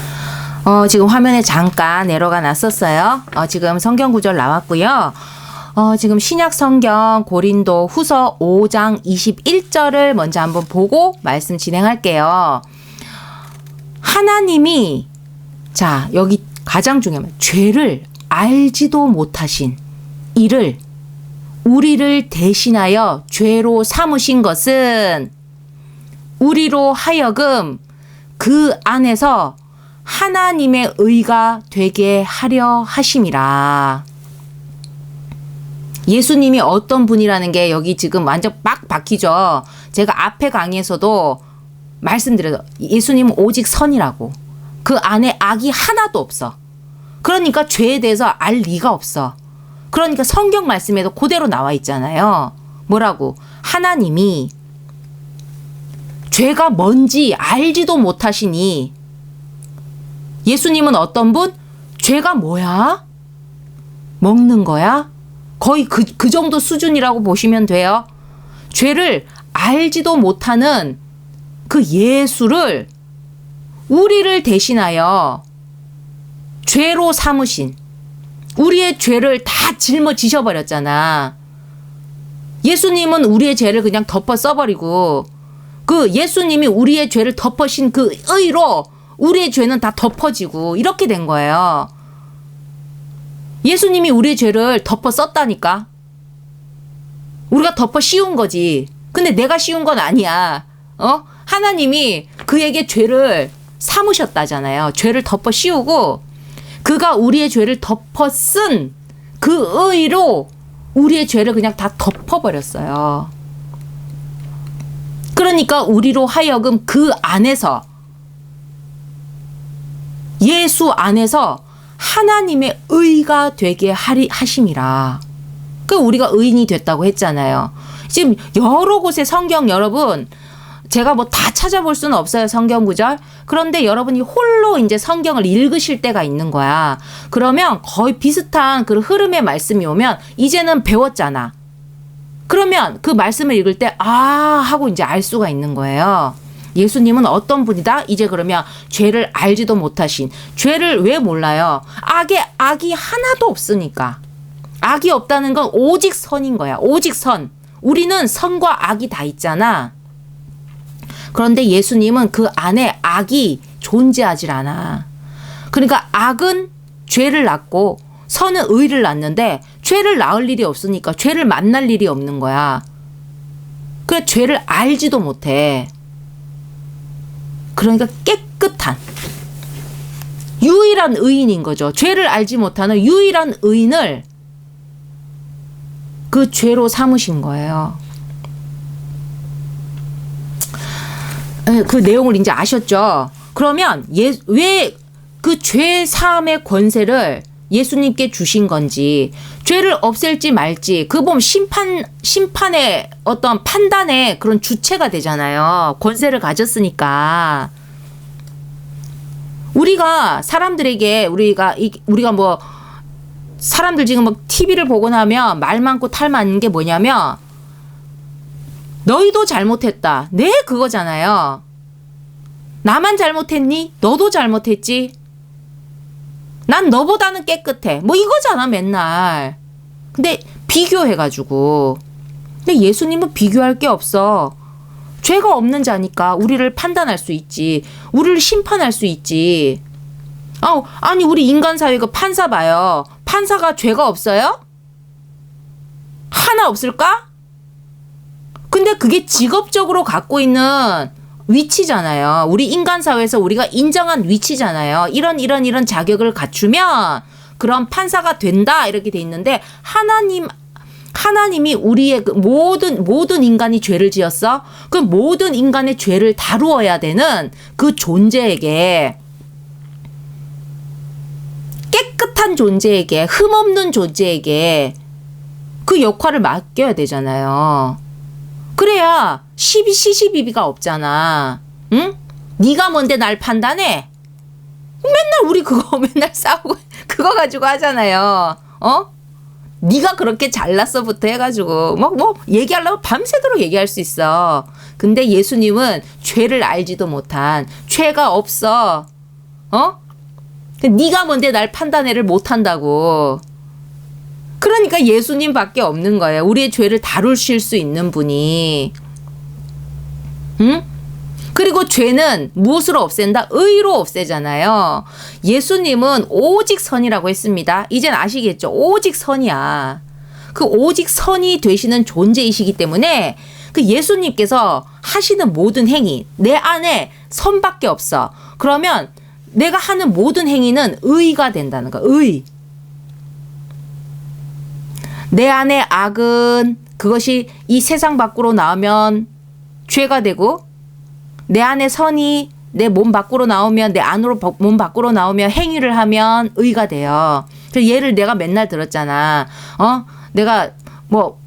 지금 화면에 잠깐 에러가 났었어요. 지금 성경 구절 나왔고요. 지금 신약 성경 고린도 후서 5장 21절을 먼저 한번 보고 말씀 진행할게요. 하나님이, 자, 여기 가장 중요한 죄를 알지도 못하신 이를 우리를 대신하여 죄로 삼으신 것은 우리로 하여금 그 안에서 하나님의 의가 되게 하려 하심이라. 예수님이 어떤 분이라는 게 여기 지금 완전 빡 박히죠. 제가 앞에 강의에서도 말씀드려요. 예수님은 오직 선이라고. 그 안에 악이 하나도 없어. 그러니까 죄에 대해서 알 리가 없어. 그러니까 성경 말씀에도 그대로 나와 있잖아요. 뭐라고? 하나님이 죄가 뭔지 알지도 못하시니, 예수님은 어떤 분? 죄가 뭐야? 먹는 거야? 거의 그 정도 수준이라고 보시면 돼요. 죄를 알지도 못하는 그 예수를 우리를 대신하여 죄로 삼으신, 우리의 죄를 다 짊어지셔 버렸잖아. 예수님은 우리의 죄를 그냥 덮어 써버리고, 그 예수님이 우리의 죄를 덮으신 그 의로 우리의 죄는 다 덮어지고 이렇게 된 거예요. 예수님이 우리의 죄를 덮어 썼다니까. 우리가 덮어 씌운 거지. 근데 내가 씌운 건 아니야. 하나님이 그에게 죄를 삼으셨다잖아요. 죄를 덮어 씌우고 그가 우리의 죄를 덮어 쓴 그 의로 우리의 죄를 그냥 다 덮어버렸어요. 그러니까 우리로 하여금 그 안에서, 예수 안에서 하나님의 의가 되게 하심이라. 그 우리가 의인이 됐다고 했잖아요. 지금 여러 곳에 성경, 여러분, 제가 뭐 다 찾아볼 수는 없어요, 성경 구절. 그런데 여러분이 홀로 이제 성경을 읽으실 때가 있는 거야. 그러면 거의 비슷한 그 흐름의 말씀이 오면 이제는 배웠잖아. 그러면 그 말씀을 읽을 때 하고 이제 알 수가 있는 거예요. 예수님은 어떤 분이다? 이제 그러면 죄를 알지도 못하신, 죄를 왜 몰라요? 악이 하나도 없으니까. 악이 없다는 건 오직 선인 거야. 오직 선. 우리는 선과 악이 다 있잖아. 그런데 예수님은 그 안에 악이 존재하질 않아. 그러니까 악은 죄를 낳고 선은 의를 낳는데 죄를 낳을 일이 없으니까 죄를 만날 일이 없는 거야. 그래 죄를 알지도 못해. 그러니까 깨끗한 유일한 의인인 거죠. 죄를 알지 못하는 유일한 의인을 그 죄로 삼으신 거예요. 그 내용을 이제 아셨죠? 그러면 왜 그 죄 사함의 권세를 예수님께 주신 건지, 죄를 없앨지 말지, 그 보면 심판의 어떤 판단의 그런 주체가 되잖아요. 권세를 가졌으니까. 우리가 사람들에게, 우리가 뭐, 사람들 지금 뭐 TV를 보고 나면 말 많고 탈 많은 게 뭐냐면, 너희도 잘못했다. 네, 그거잖아요. 나만 잘못했니? 너도 잘못했지? 난 너보다는 깨끗해. 뭐 이거잖아, 맨날. 근데 비교해가지고. 근데 예수님은 비교할 게 없어. 죄가 없는 자니까 우리를 판단할 수 있지. 우리를 심판할 수 있지. 아니, 우리 인간 사회 그 판사 봐요. 판사가 죄가 없어요? 하나 없을까? 근데 그게 직업적으로 갖고 있는 위치잖아요. 우리 인간 사회에서 우리가 인정한 위치잖아요. 이런 자격을 갖추면 그런 판사가 된다 이렇게 돼 있는데, 하나님이 우리의 그 모든 인간이 죄를 지었어. 그 모든 인간의 죄를 다루어야 되는 그 존재에게, 깨끗한 존재에게, 흠없는 존재에게 그 역할을 맡겨야 되잖아요. 그래야 시시비비가 없잖아. 응? 네가 뭔데 날 판단해? 맨날 우리 그거 맨날 싸우고 그거 가지고 하잖아요. 네가 그렇게 잘났어부터 해가지고 뭐 얘기하려면 밤새도록 얘기할 수 있어. 근데 예수님은 죄를 알지도 못한, 죄가 없어. 네가 뭔데 날 판단해를 못한다고. 그러니까 예수님밖에 없는 거예요. 우리의 죄를 다루실 수 있는 분이. 응? 그리고 죄는 무엇으로 없앤다? 의로 없애잖아요. 예수님은 오직 선이라고 했습니다. 이젠 아시겠죠? 오직 선이야. 그 오직 선이 되시는 존재이시기 때문에 그 예수님께서 하시는 모든 행위, 내 안에 선밖에 없어. 그러면 내가 하는 모든 행위는 의가 된다는 거야. 의. 내 안에 악은 그것이 이 세상 밖으로 나오면 죄가 되고, 내 안에 선이 내 몸 밖으로 나오면, 내 안으로 몸 밖으로 나오면 행위를 하면 의가 돼요. 그래서 예를 내가 맨날 들었잖아. 내가 뭐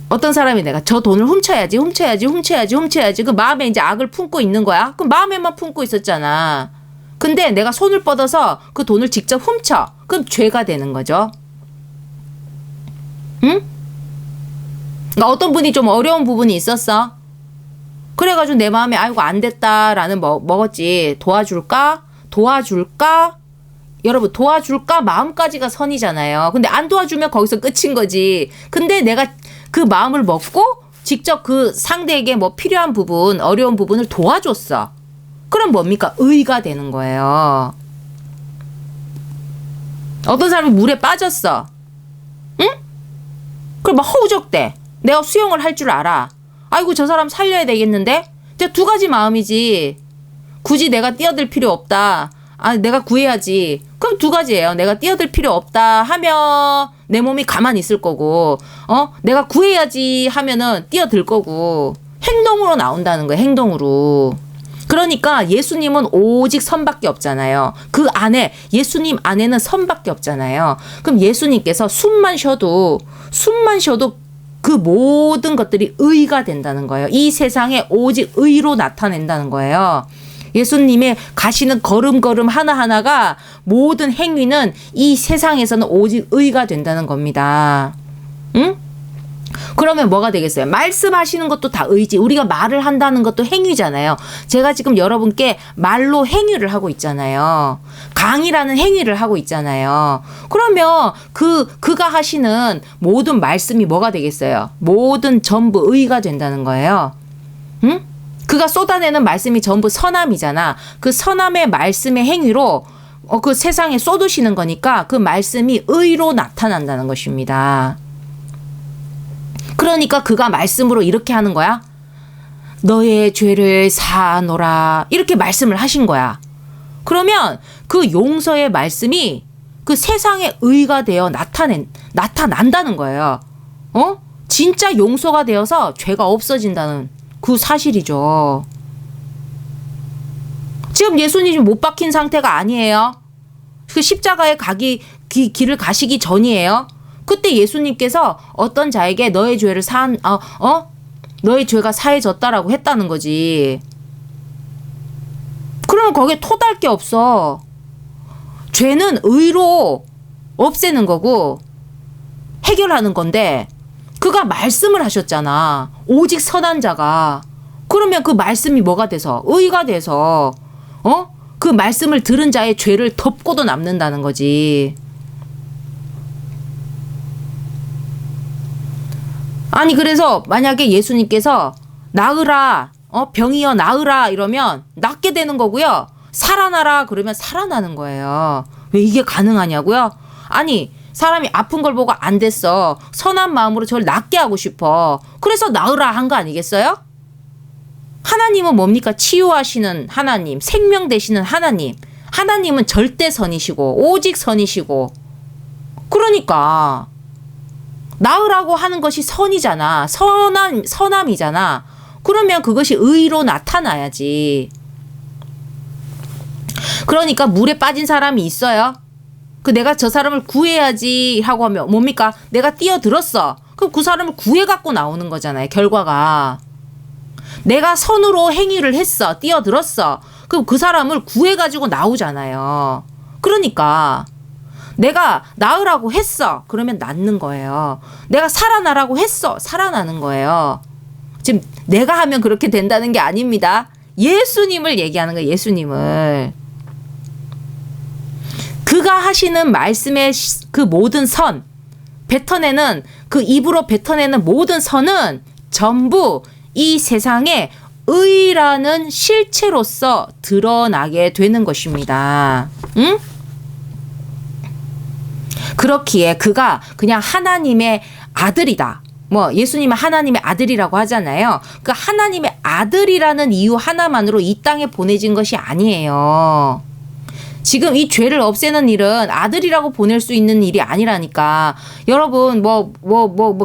어떤 사람이 내가 저 돈을 훔쳐야지 그 마음에 이제 악을 품고 있는 거야. 그 마음에만 품고 있었잖아. 근데 내가 손을 뻗어서 그 돈을 직접 훔쳐. 그럼 죄가 되는 거죠. 응? 그러니까 어떤 분이 좀 어려운 부분이 있었어. 그래가지고 내 마음에 아이고 안 됐다라는 먹었지. 도와줄까? 여러분, 도와줄까? 마음까지가 선이잖아요. 근데 안 도와주면 거기서 끝인 거지. 근데 내가 그 마음을 먹고 직접 그 상대에게 뭐 필요한 부분, 어려운 부분을 도와줬어. 그럼 뭡니까? 의가 되는 거예요. 어떤 사람이 물에 빠졌어. 응? 그럼 막 허우적대. 내가 수영을 할 줄 알아. 아이고 저 사람 살려야 되겠는데? 이제 두 가지 마음이지. 굳이 내가 뛰어들 필요 없다. 내가 구해야지. 그럼 두 가지예요. 내가 뛰어들 필요 없다 하면 내 몸이 가만히 있을 거고, 내가 구해야지 하면은 뛰어들 거고. 행동으로 나온다는 거예요. 행동으로. 그러니까 예수님은 오직 선밖에 없잖아요. 그 안에, 예수님 안에는 선밖에 없잖아요. 그럼 예수님께서 숨만 쉬어도 그 모든 것들이 의가 된다는 거예요. 이 세상에 오직 의로 나타낸다는 거예요. 예수님의 가시는 걸음걸음 하나하나가, 모든 행위는 이 세상에서는 오직 의가 된다는 겁니다. 응? 그러면 뭐가 되겠어요? 말씀하시는 것도 다 의지. 우리가 말을 한다는 것도 행위잖아요. 제가 지금 여러분께 말로 행위를 하고 있잖아요. 강의라는 행위를 하고 있잖아요. 그러면 그가 하시는 모든 말씀이 뭐가 되겠어요? 모든 전부 의가 된다는 거예요. 응? 그가 쏟아내는 말씀이 전부 선함이잖아. 그 선함의 말씀의 행위로 그 세상에 쏟으시는 거니까 그 말씀이 의로 나타난다는 것입니다. 그러니까 그가 말씀으로 이렇게 하는 거야. 너의 죄를 사하노라. 이렇게 말씀을 하신 거야. 그러면 그 용서의 말씀이 그 세상의 의가 되어 나타난다는 거예요. 진짜 용서가 되어서 죄가 없어진다는 그 사실이죠. 지금 예수님이 못 박힌 상태가 아니에요. 그 십자가에 길을 가시기 전이에요. 그때 예수님께서 어떤 자에게 너의 죄를 너의 죄가 사해졌다라고 했다는 거지. 그러면 거기에 토달 게 없어. 죄는 의로 없애는 거고 해결하는 건데 그가 말씀을 하셨잖아. 오직 선한 자가. 그러면 그 말씀이 뭐가 돼서? 의가 돼서 그 말씀을 들은 자의 죄를 덮고도 남는다는 거지. 아니 그래서 만약에 예수님께서 나으라 병이여 나으라 이러면 낫게 되는 거고요. 살아나라 그러면 살아나는 거예요. 왜 이게 가능하냐고요? 아니 사람이 아픈 걸 보고 안 됐어. 선한 마음으로 저를 낫게 하고 싶어. 그래서 나으라 한 거 아니겠어요? 하나님은 뭡니까? 치유하시는 하나님, 생명 되시는 하나님. 하나님은 절대 선이시고 오직 선이시고. 그러니까 나으라고 하는 것이 선이잖아. 선함이잖아. 그러면 그것이 의로 나타나야지. 그러니까 물에 빠진 사람이 있어요. 내가 저 사람을 구해야지 하고 하면 뭡니까? 내가 뛰어들었어. 그럼 그 사람을 구해갖고 나오는 거잖아요. 결과가. 내가 선으로 행위를 했어. 뛰어들었어. 그럼 그 사람을 구해가지고 나오잖아요. 그러니까 내가 나으라고 했어. 그러면 낫는 거예요. 내가 살아나라고 했어. 살아나는 거예요. 지금 내가 하면 그렇게 된다는 게 아닙니다. 예수님을 얘기하는 거예요. 예수님을. 그가 하시는 말씀의 그 모든 선, 그 입으로 뱉어내는 모든 선은 전부 이 세상에 의라는 실체로서 드러나게 되는 것입니다. 응? 그렇기에 그가 그냥 하나님의 아들이다. 예수님은 하나님의 아들이라고 하잖아요. 그 하나님의 아들이라는 이유 하나만으로 이 땅에 보내진 것이 아니에요. 지금 이 죄를 없애는 일은 아들이라고 보낼 수 있는 일이 아니라니까. 여러분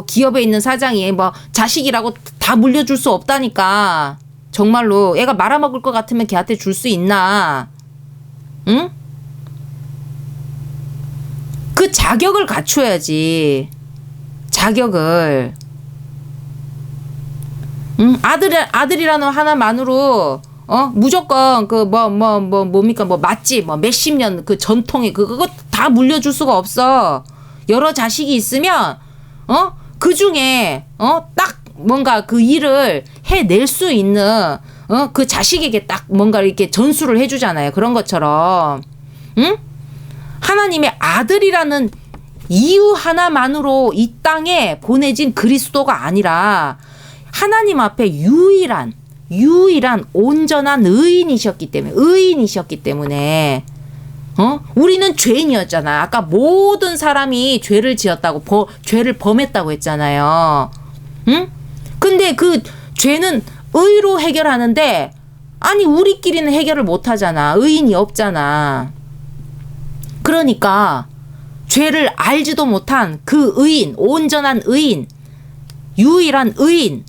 기업에 있는 사장이 자식이라고 다 물려줄 수 없다니까. 정말로 애가 말아먹을 것 같으면 걔한테 줄 수 있나? 응? 그 자격을 갖춰야지. 자격을. 아들이라는 하나만으로 무조건 뭡니까? 맛집 몇십 년 그 전통의 그거 다 물려줄 수가 없어. 여러 자식이 있으면 그 중에 딱 뭔가 그 일을 해낼 수 있는 그 자식에게 딱 뭔가 이렇게 전수를 해주잖아요. 그런 것처럼. 응? 하나님의 아들이라는 이유 하나만으로 이 땅에 보내진 그리스도가 아니라 하나님 앞에 유일한 온전한 의인이셨기 때문에 우리는 죄인이었잖아. 아까 모든 사람이 죄를 지었다고 죄를 범했다고 했잖아요. 응? 근데 그 죄는 의로 해결하는데 아니 우리끼리는 해결을 못 하잖아. 의인이 없잖아. 그러니까 죄를 알지도 못한 그 의인, 온전한 의인, 유일한 의인,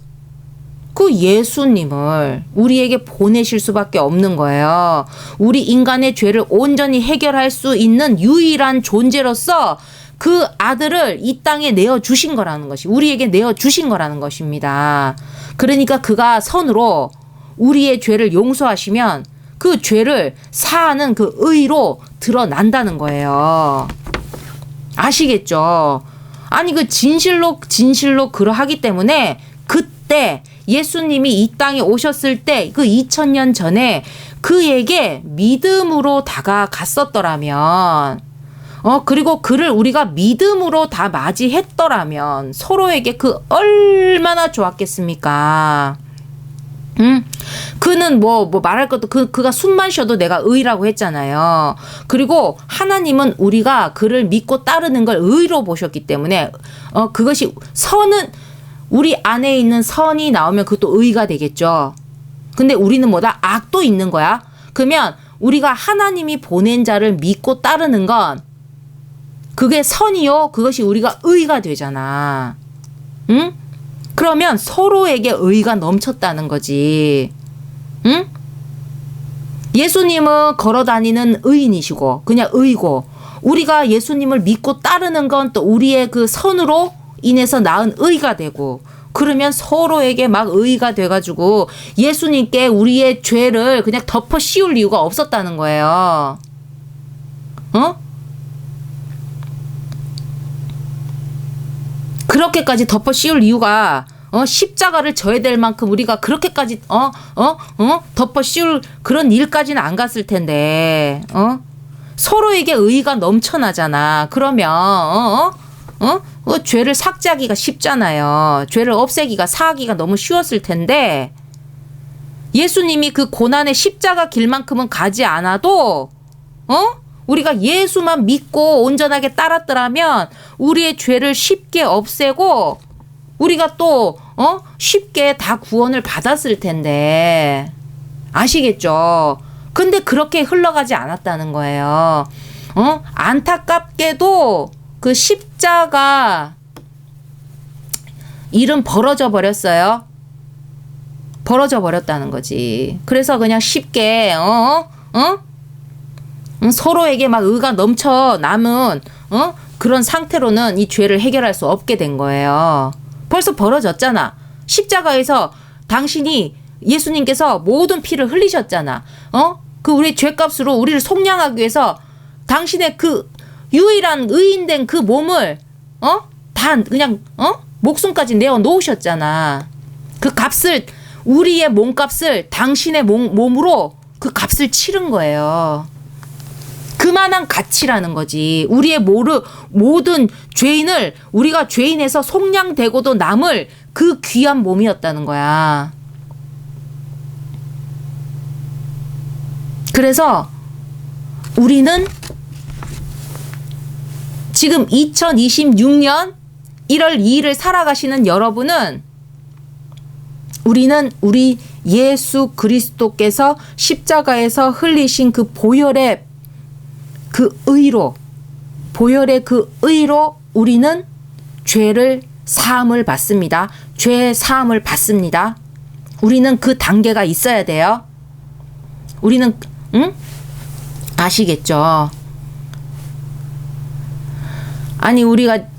그 예수님을 우리에게 보내실 수밖에 없는 거예요. 우리 인간의 죄를 온전히 해결할 수 있는 유일한 존재로서 그 아들을 이 땅에 내어주신 거라는 것이, 우리에게 내어주신 거라는 것입니다. 그러니까 그가 선으로 우리의 죄를 용서하시면 그 죄를 사하는 그 의로 드러난다는 거예요. 아시겠죠? 아니 그 진실로 그러하기 때문에 그때 예수님이 이 땅에 오셨을 때 그 2000년 전에 그에게 믿음으로 다가갔었더라면 그리고 그를 우리가 믿음으로 다 맞이했더라면 서로에게 그 얼마나 좋았겠습니까? 그는 뭐 말할 것도 그가 숨만 쉬어도 내가 의라고 했잖아요. 그리고 하나님은 우리가 그를 믿고 따르는 걸 의로 보셨기 때문에 그것이 선은 우리 안에 있는 선이 나오면 그것도 의가 되겠죠. 근데 우리는 뭐다? 악도 있는 거야. 그러면 우리가 하나님이 보낸 자를 믿고 따르는 건 그게 선이요. 그것이 우리가 의가 되잖아. 응? 그러면 서로에게 의가 넘쳤다는 거지. 응? 예수님은 걸어다니는 의인이시고 그냥 의고 우리가 예수님을 믿고 따르는 건 또 우리의 그 선으로 인해서 낳은 의가 되고 그러면 서로에게 막 의가 돼가지고 예수님께 우리의 죄를 그냥 덮어 씌울 이유가 없었다는 거예요. 그렇게까지 덮어 씌울 이유가 십자가를 져야 될 만큼 우리가 그렇게까지 덮어 씌울 그런 일까지는 안 갔을 텐데 서로에게 의가 넘쳐나잖아. 그러면 죄를 삭제하기가 쉽잖아요. 죄를 없애기가 사하기가 너무 쉬웠을 텐데 예수님이 그 고난의 십자가 길만큼은 가지 않아도 우리가 예수만 믿고 온전하게 따랐더라면 우리의 죄를 쉽게 없애고 우리가 또 쉽게 다 구원을 받았을 텐데 아시겠죠? 근데 그렇게 흘러가지 않았다는 거예요. 안타깝게도 그 십자가 일은 벌어져 버렸어요. 벌어져 버렸다는 거지. 그래서 그냥 쉽게 서로에게 막 의가 넘쳐 남은 그런 상태로는 이 죄를 해결할 수 없게 된 거예요. 벌써 벌어졌잖아. 십자가에서 당신이 예수님께서 모든 피를 흘리셨잖아. 그 우리 죄값으로 우리를 속량하기 위해서 당신의 그 유일한 의인된 그 몸을 다 그냥 목숨까지 내어 놓으셨잖아. 그 값을 우리의 몸값을 당신의 몸으로 그 값을 치른 거예요. 그만한 가치라는 거지. 우리의 모든 죄인을 우리가 죄인에서 속량되고도 남을 그 귀한 몸이었다는 거야. 그래서 우리는 지금 2026년 1월 2일을 살아가시는 여러분은 우리는 우리 예수 그리스도께서 십자가에서 흘리신 그 보혈의 그 의로 우리는 죄를 사함을 받습니다. 죄 사함을 받습니다. 우리는 그 단계가 있어야 돼요. 우리는 아시겠죠? 아니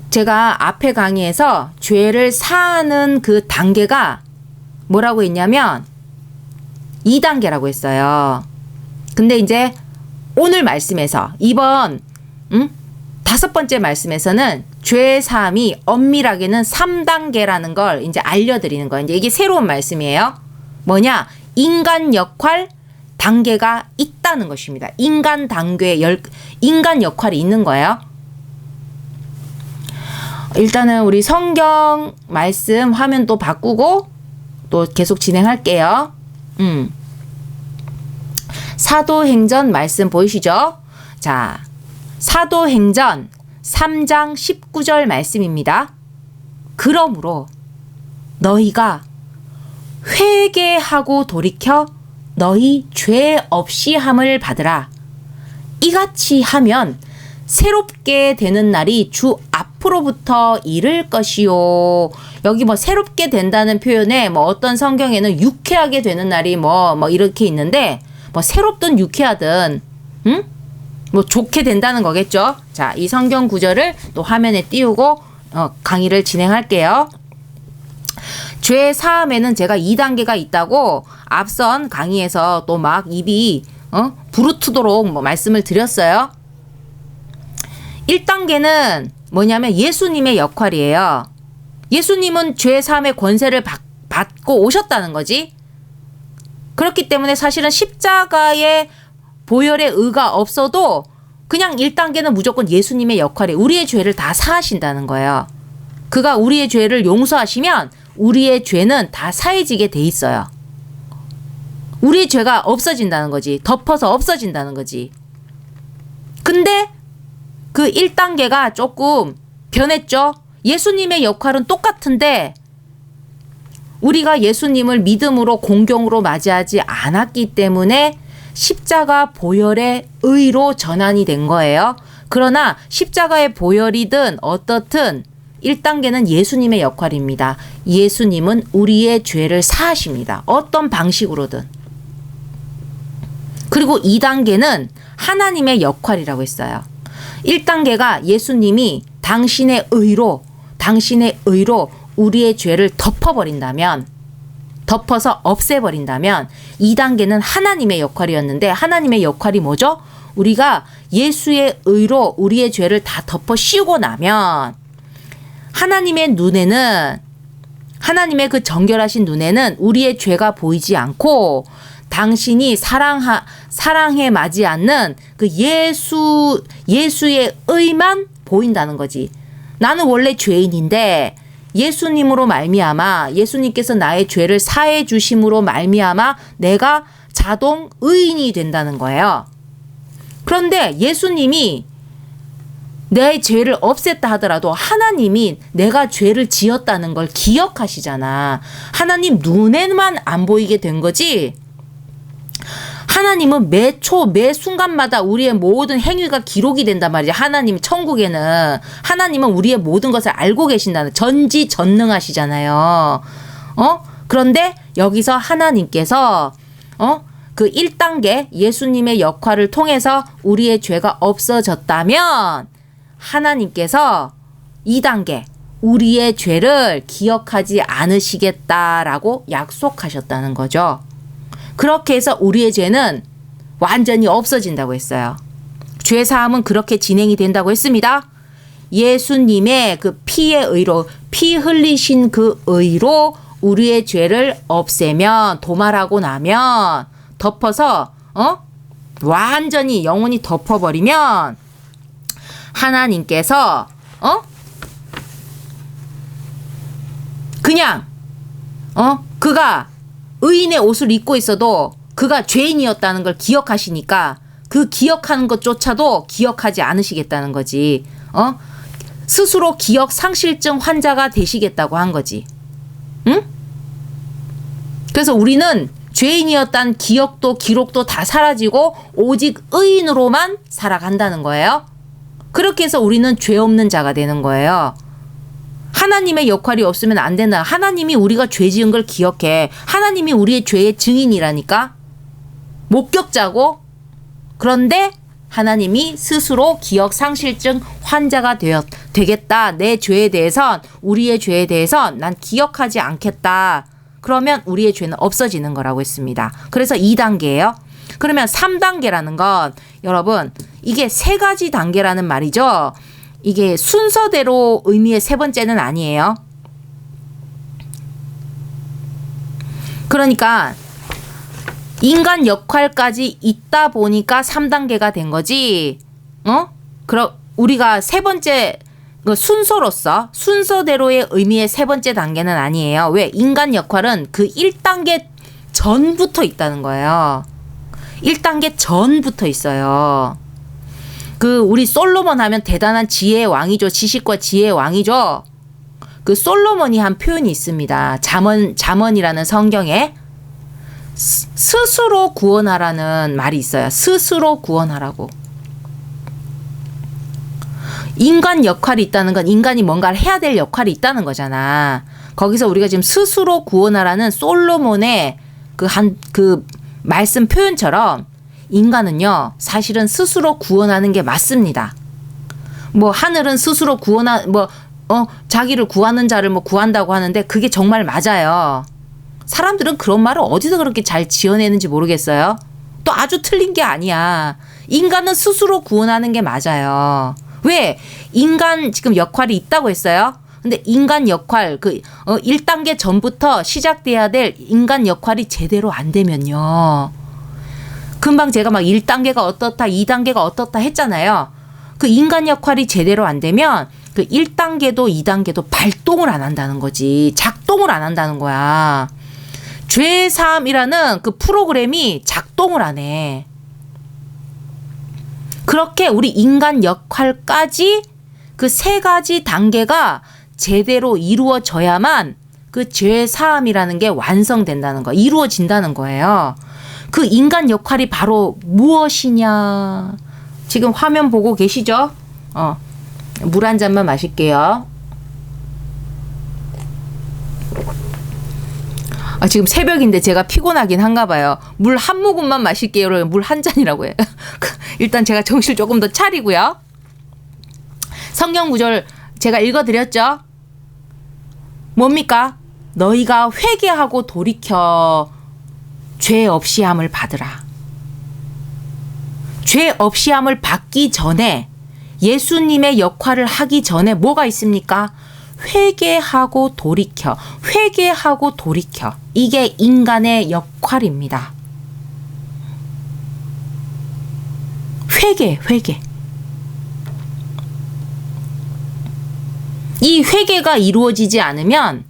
제가 앞에 강의에서 죄를 사하는 그 단계가 뭐라고 했냐면 2단계라고 했어요. 근데 이제 오늘 말씀에서 이번 5번째 말씀에서는 죄 사함이 엄밀하게는 3단계라는 걸 이제 알려드리는 거예요. 이제 이게 새로운 말씀이에요. 뭐냐? 인간 역할 단계가 있다는 것입니다. 인간 역할이 있는 거예요. 일단은 우리 성경 말씀 화면 또 바꾸고 또 계속 진행할게요. 사도행전 말씀 보이시죠? 자, 사도행전 3장 19절 말씀입니다. 그러므로 너희가 회개하고 돌이켜 너희 죄 없이 함을 받으라. 이같이 하면 새롭게 되는 날이 주 앞으로부터 이를 것이요. 여기 뭐 새롭게 된다는 표현에 뭐 어떤 성경에는 유쾌하게 되는 날이 뭐 이렇게 있는데 뭐 새롭든 유쾌하든 뭐 좋게 된다는 거겠죠. 자, 이 성경 구절을 또 화면에 띄우고 강의를 진행할게요. 죄 사함에는 제가 2단계가 있다고 앞선 강의에서 또 막 입이 부르트도록 뭐 말씀을 드렸어요. 1단계는 뭐냐면 예수님의 역할이에요. 예수님은 죄 사함의 권세를 받고 오셨다는 거지. 그렇기 때문에 사실은 십자가의 보혈의 의가 없어도 그냥 1단계는 무조건 예수님의 역할이 우리의 죄를 다 사하신다는 거예요. 그가 우리의 죄를 용서하시면 우리의 죄는 다 사해지게 돼 있어요. 우리의 죄가 없어진다는 거지. 덮어서 없어진다는 거지. 근데 그 1단계가 조금 변했죠. 예수님의 역할은 똑같은데 우리가 예수님을 믿음으로 공경으로 맞이하지 않았기 때문에 십자가 보혈의 의로 전환이 된 거예요. 그러나 십자가의 보혈이든 어떻든 1단계는 예수님의 역할입니다. 예수님은 우리의 죄를 사하십니다. 어떤 방식으로든. 그리고 2단계는 하나님의 역할이라고 했어요. 1단계가 예수님이 당신의 의로 우리의 죄를 덮어버린다면, 덮어서 없애버린다면 2단계는 하나님의 역할이었는데 하나님의 역할이 뭐죠? 우리가 예수의 의로 우리의 죄를 다 덮어 씌우고 나면 하나님의 눈에는, 하나님의 그 정결하신 눈에는 우리의 죄가 보이지 않고 당신이 사랑해 마지 않는 그 예수의 의만 보인다는 거지. 나는 원래 죄인인데 예수님으로 말미암아, 예수님께서 나의 죄를 사해 주심으로 말미암아 내가 자동 의인이 된다는 거예요. 그런데 예수님이 내 죄를 없앴다 하더라도 하나님이 내가 죄를 지었다는 걸 기억하시잖아. 하나님 눈에만 안 보이게 된 거지. 하나님은 매 순간마다 우리의 모든 행위가 기록이 된단 말이야. 하나님 천국에는. 하나님은 우리의 모든 것을 알고 계신다는, 전지전능하시잖아요. 그런데 여기서 하나님께서 그 1단계 예수님의 역할을 통해서 우리의 죄가 없어졌다면 하나님께서 2단계 우리의 죄를 기억하지 않으시겠다라고 약속하셨다는 거죠. 그렇게 해서 우리의 죄는 완전히 없어진다고 했어요. 죄 사함은 그렇게 진행이 된다고 했습니다. 예수님의 그 피의 의로, 피 흘리신 그 의로 우리의 죄를 없애면, 도말하고 나면, 덮어서 완전히 영원히 덮어버리면 하나님께서 그냥 그가 의인의 옷을 입고 있어도 그가 죄인이었다는 걸 기억하시니까 그 기억하는 것조차도 기억하지 않으시겠다는 거지. 스스로 기억 상실증 환자가 되시겠다고 한 거지. 응? 그래서 우리는 죄인이었다는 기억도 기록도 다 사라지고 오직 의인으로만 살아간다는 거예요. 그렇게 해서 우리는 죄 없는 자가 되는 거예요. 하나님의 역할이 없으면 안 된다. 하나님이 우리가 죄 지은 걸 기억해. 하나님이 우리의 죄의 증인이라니까. 목격자고. 그런데 하나님이 스스로 기억 상실증 환자가 되겠다. 내 죄에 대해선, 우리의 죄에 대해선 난 기억하지 않겠다. 그러면 우리의 죄는 없어지는 거라고 했습니다. 그래서 2단계예요. 그러면 3단계라는 건 여러분 이게 3가지 단계라는 말이죠. 이게 순서대로 의미의 3번째는 아니에요. 그러니까 인간 역할까지 있다 보니까 3단계가 된 거지. 그럼 우리가 3번째 순서로서 순서대로의 의미의 3번째 단계는 아니에요. 왜? 인간 역할은 그 1단계 전부터 있다는 거예요. 1단계 전부터 있어요. 그 우리 솔로몬 하면 대단한 지혜의 왕이죠. 지식과 지혜의 왕이죠. 그 솔로몬이 한 표현이 있습니다. 잠언이라는 성경에 스스로 구원하라는 말이 있어요. 스스로 구원하라고. 인간 역할이 있다는 건 인간이 뭔가를 해야 될 역할이 있다는 거잖아. 거기서 우리가 지금 스스로 구원하라는 솔로몬의 그 말씀 표현처럼 인간은요, 사실은 스스로 구원하는 게 맞습니다. 하늘은 스스로 자기를 구하는 자를 구한다고 하는데 그게 정말 맞아요. 사람들은 그런 말을 어디서 그렇게 잘 지어내는지 모르겠어요. 또 아주 틀린 게 아니야. 인간은 스스로 구원하는 게 맞아요. 왜? 인간 지금 역할이 있다고 했어요. 근데 인간 역할 1단계 전부터 시작돼야 될 인간 역할이 제대로 안 되면요. 금방 제가 막 1단계가 어떻다 2단계가 어떻다 했잖아요. 그 인간 역할이 제대로 안 되면 그 1단계도 2단계도 발동을 안 한다는 거지. 작동을 안 한다는 거야. 죄사함이라는 그 프로그램이 작동을 안 해. 그렇게 우리 인간 역할까지 그 3가지 단계가 제대로 이루어져야만 그 죄사함이라는 게 완성된다는 거, 이루어진다는 거예요. 그 인간 역할이 바로 무엇이냐? 지금 화면 보고 계시죠? 물 한 잔만 마실게요. 지금 새벽인데 제가 피곤하긴 한가 봐요. 물 한 모금만 마실게요. 물 한 잔이라고 해요. 일단 제가 정신을 조금 더 차리고요. 성경 구절 제가 읽어드렸죠? 뭡니까? 너희가 회개하고 돌이켜 죄 없이 함을 받으라. 죄 없이 함을 받기 전에 예수님의 역할을 하기 전에 뭐가 있습니까? 회개하고 돌이켜. 회개하고 돌이켜. 이게 인간의 역할입니다. 회개. 이 회개가 이루어지지 않으면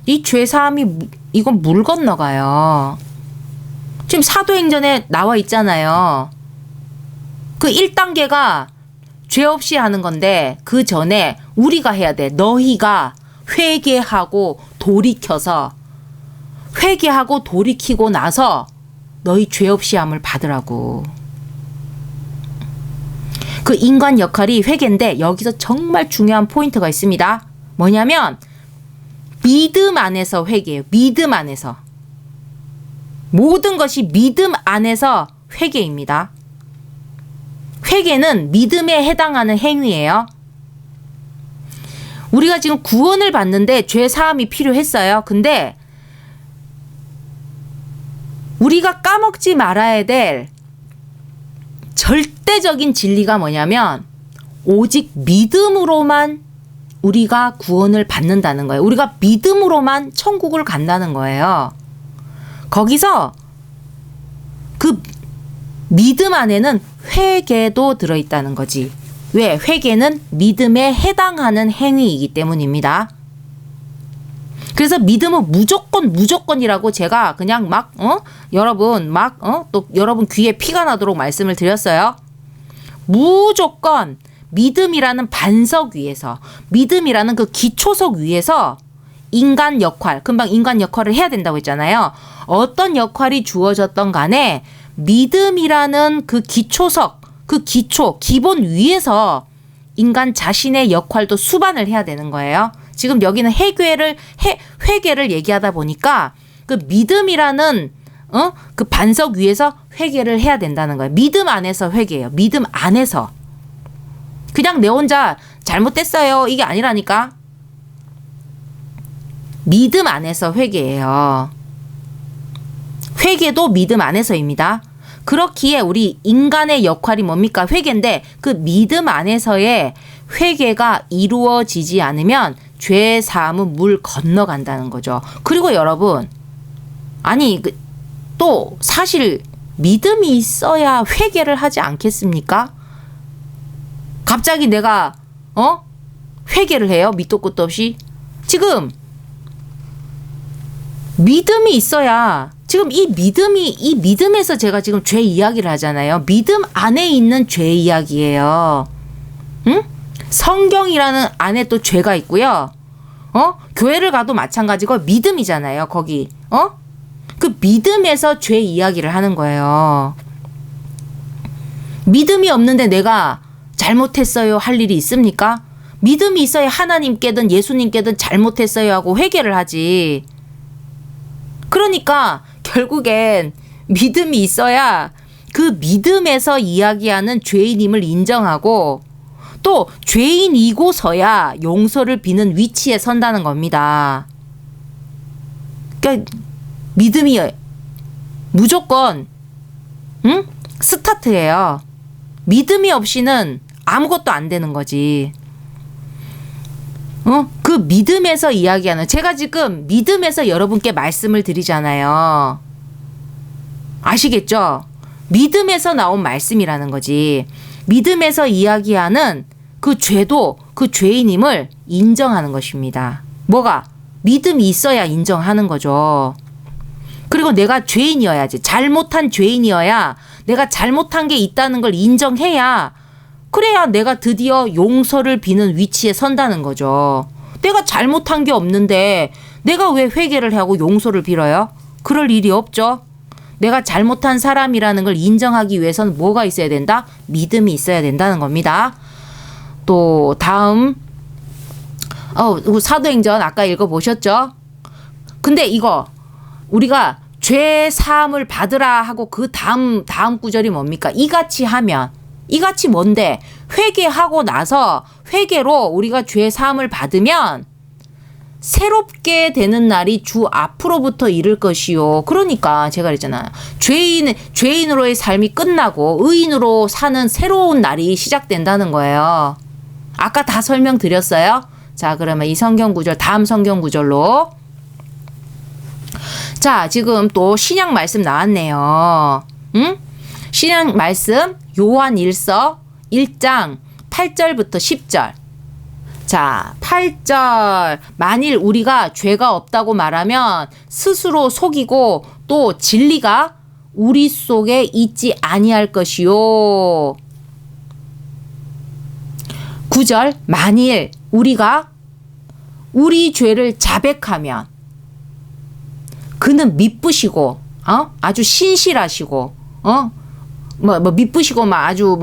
이 죄사함이 이건 물 건너가요. 지금 사도행전에 나와 있잖아요. 그 1단계가 죄 없이 하는 건데 그 전에 우리가 해야 돼. 너희가 회개하고 돌이켜서 회개하고 돌이키고 나서 너희 죄 없이 함을 받으라고. 그 인간 역할이 회개인데 여기서 정말 중요한 포인트가 있습니다. 뭐냐면 믿음 안에서 회개예요. 믿음 안에서. 모든 것이 믿음 안에서 회개입니다. 회개는 믿음에 해당하는 행위예요. 우리가 지금 구원을 받는데 죄 사함이 필요했어요. 근데 우리가 까먹지 말아야 될 절대적인 진리가 뭐냐면 오직 믿음으로만 우리가 구원을 받는다는 거예요. 우리가 믿음으로만 천국을 간다는 거예요. 거기서 그 믿음 안에는 회개도 들어있다는 거지. 왜? 회개는 믿음에 해당하는 행위이기 때문입니다. 그래서 믿음은 무조건이라고 제가 그냥 또 여러분 귀에 피가 나도록 말씀을 드렸어요. 무조건 믿음이라는 반석 위에서, 믿음이라는 그 기초석 위에서 인간 역할, 금방 인간 역할을 해야 된다고 했잖아요. 어떤 역할이 주어졌던 간에 믿음이라는 그 기초석, 그 기본 위에서 인간 자신의 역할도 수반을 해야 되는 거예요. 지금 여기는 회개를 얘기하다 보니까 그 믿음이라는 그 반석 위에서 회개를 해야 된다는 거예요. 믿음 안에서 회개예요. 믿음 안에서. 그냥 내 혼자 잘못됐어요. 이게 아니라니까. 믿음 안에서 회개예요. 회개도 믿음 안에서입니다. 그렇기에 우리 인간의 역할이 뭡니까? 회개인데 그 믿음 안에서의 회개가 이루어지지 않으면 죄 사함은 물 건너간다는 거죠. 그리고 여러분, 또 사실 믿음이 있어야 회개를 하지 않겠습니까? 갑자기 내가 회개를 해요? 밑도 끝도 없이. 지금 믿음이 있어야, 지금 이 믿음에서 제가 지금 죄 이야기를 하잖아요. 믿음 안에 있는 죄 이야기예요. 응? 성경이라는 안에 또 죄가 있고요. 교회를 가도 마찬가지고 믿음이잖아요. 거기. 그 믿음에서 죄 이야기를 하는 거예요. 믿음이 없는데 내가 잘못했어요 할 일이 있습니까? 믿음이 있어야 하나님께든 예수님께든 잘못했어요 하고 회개를 하지. 그러니까 결국엔 믿음이 있어야 그 믿음에서 이야기하는 죄인임을 인정하고 또 죄인이고서야 용서를 비는 위치에 선다는 겁니다. 그러니까 믿음이 스타트예요. 믿음이 없이는 아무것도 안 되는 거지. 그 믿음에서 이야기하는, 제가 지금 믿음에서 여러분께 말씀을 드리잖아요. 아시겠죠? 믿음에서 나온 말씀이라는 거지. 믿음에서 이야기하는 그 죄도 그 죄인임을 인정하는 것입니다. 뭐가? 믿음이 있어야 인정하는 거죠. 그리고 내가 죄인이어야지. 잘못한 죄인이어야 내가 잘못한 게 있다는 걸 인정해야, 그래야 내가 드디어 용서를 비는 위치에 선다는 거죠. 내가 잘못한 게 없는데 내가 왜 회개를 하고 용서를 빌어요? 그럴 일이 없죠. 내가 잘못한 사람이라는 걸 인정하기 위해서는 뭐가 있어야 된다? 믿음이 있어야 된다는 겁니다. 또 다음 사도행전 아까 읽어보셨죠? 근데 이거 우리가 죄 사함을 받으라 하고 그 다음 구절이 뭡니까? 이같이 하면, 이같이 뭔데? 회개하고 나서 회개로 우리가 죄 사함을 받으면 새롭게 되는 날이 주 앞으로부터 이를 것이요. 그러니까 제가 그랬잖아요. 죄인으로의 삶이 끝나고 의인으로 사는 새로운 날이 시작된다는 거예요. 아까 다 설명드렸어요. 자, 그러면 이 성경 구절, 다음 성경 구절로. 자, 지금 또 신약 말씀 나왔네요. 응? 신약 말씀 요한 1서 1장 8절부터 10절. 자, 8절. 만일 우리가 죄가 없다고 말하면 스스로 속이고 또 진리가 우리 속에 있지 아니할 것이요. 9절. 만일 우리가 우리 죄를 자백하면 그는 미쁘시고 아주 신실하시고 미쁘시고 아주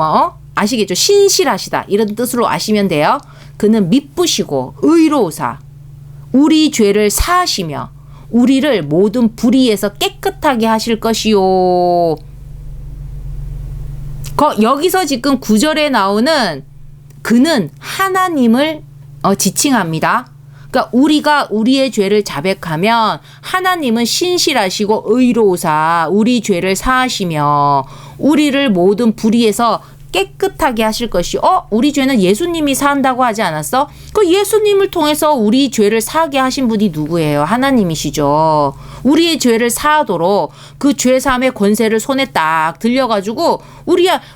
아시겠죠? 신실하시다 이런 뜻으로 아시면 돼요. 그는 미쁘시고 의로우사 우리 죄를 사하시며 우리를 모든 불의에서 깨끗하게 하실 것이요. 여기서 지금 9절에 나오는 그는 하나님을 지칭합니다. 그러니까 우리가 우리의 죄를 자백하면 하나님은 신실하시고 의로우사 우리 죄를 사하시며 우리를 모든 불의에서 깨끗하게 하실 것이. 우리 죄는 예수님이 사한다고 하지 않았어? 그 예수님을 통해서 우리 죄를 사하게 하신 분이 누구예요? 하나님이시죠. 우리의 죄를 사하도록 그 죄 사함의 권세를 손에 딱 들려가지고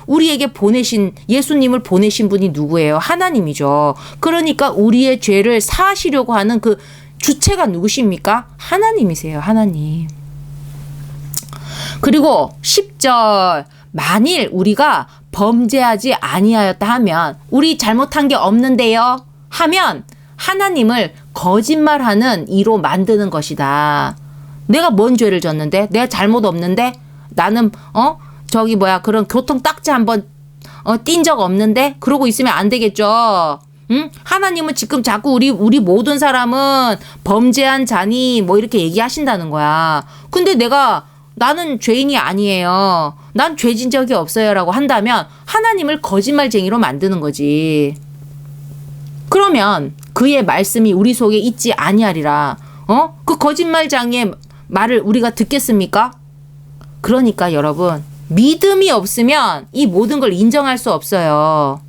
우리에게 보내신 예수님을 보내신 분이 누구예요? 하나님이죠. 그러니까 우리의 죄를 사하시려고 하는 그 주체가 누구십니까? 하나님이세요. 하나님. 그리고 10절. 만일 우리가 범죄하지 아니하였다 하면, 우리 잘못한 게 없는데요 하면 하나님을 거짓말하는 이로 만드는 것이다. 내가 뭔 죄를 졌는데? 내가 잘못 없는데? 나는 그런 교통 딱지 한번 띈 적 없는데? 그러고 있으면 안 되겠죠. 응? 하나님은 지금 자꾸 우리 모든 사람은 범죄한 자니 이렇게 얘기하신다는 거야. 근데 나는 죄인이 아니에요. 난 죄진 적이 없어요. 라고 한다면 하나님을 거짓말쟁이로 만드는 거지. 그러면 그의 말씀이 우리 속에 있지 아니하리라. 그 거짓말쟁이의 말을 우리가 듣겠습니까? 그러니까 여러분, 믿음이 없으면 이 모든 걸 인정할 수 없어요.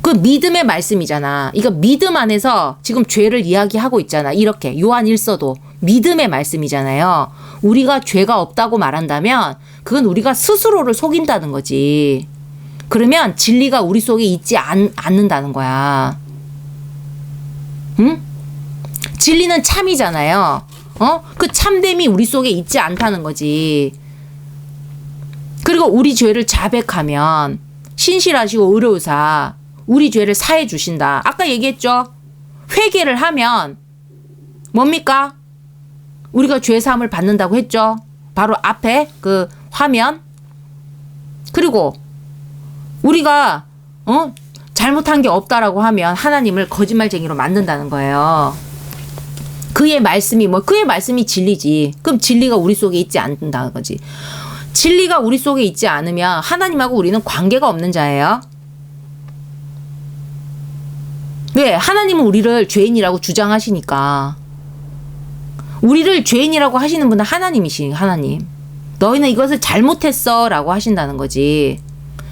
그 믿음의 말씀이잖아. 이거 믿음 안에서 지금 죄를 이야기하고 있잖아. 이렇게 요한 1서도 믿음의 말씀이잖아요. 우리가 죄가 없다고 말한다면 그건 우리가 스스로를 속인다는 거지. 그러면 진리가 우리 속에 있지 않는다는 거야. 응? 진리는 참이잖아요. 그 참됨이 우리 속에 있지 않다는 거지. 그리고 우리 죄를 자백하면 신실하시고 의로우사 우리 죄를 사해 주신다. 아까 얘기했죠. 회개를 하면 뭡니까? 우리가 죄 사함을 받는다고 했죠. 바로 앞에 그 화면. 그리고 우리가 잘못한 게 없다라고 하면 하나님을 거짓말쟁이로 만든다는 거예요. 그의 말씀이 그의 말씀이 진리지. 그럼 진리가 우리 속에 있지 않는다는 거지. 진리가 우리 속에 있지 않으면 하나님하고 우리는 관계가 없는 자예요. 왜? 하나님은 우리를 죄인이라고 주장하시니까. 우리를 죄인이라고 하시는 분은 하나님이시. 하나님. 너희는 이것을 잘못했어 라고 하신다는 거지.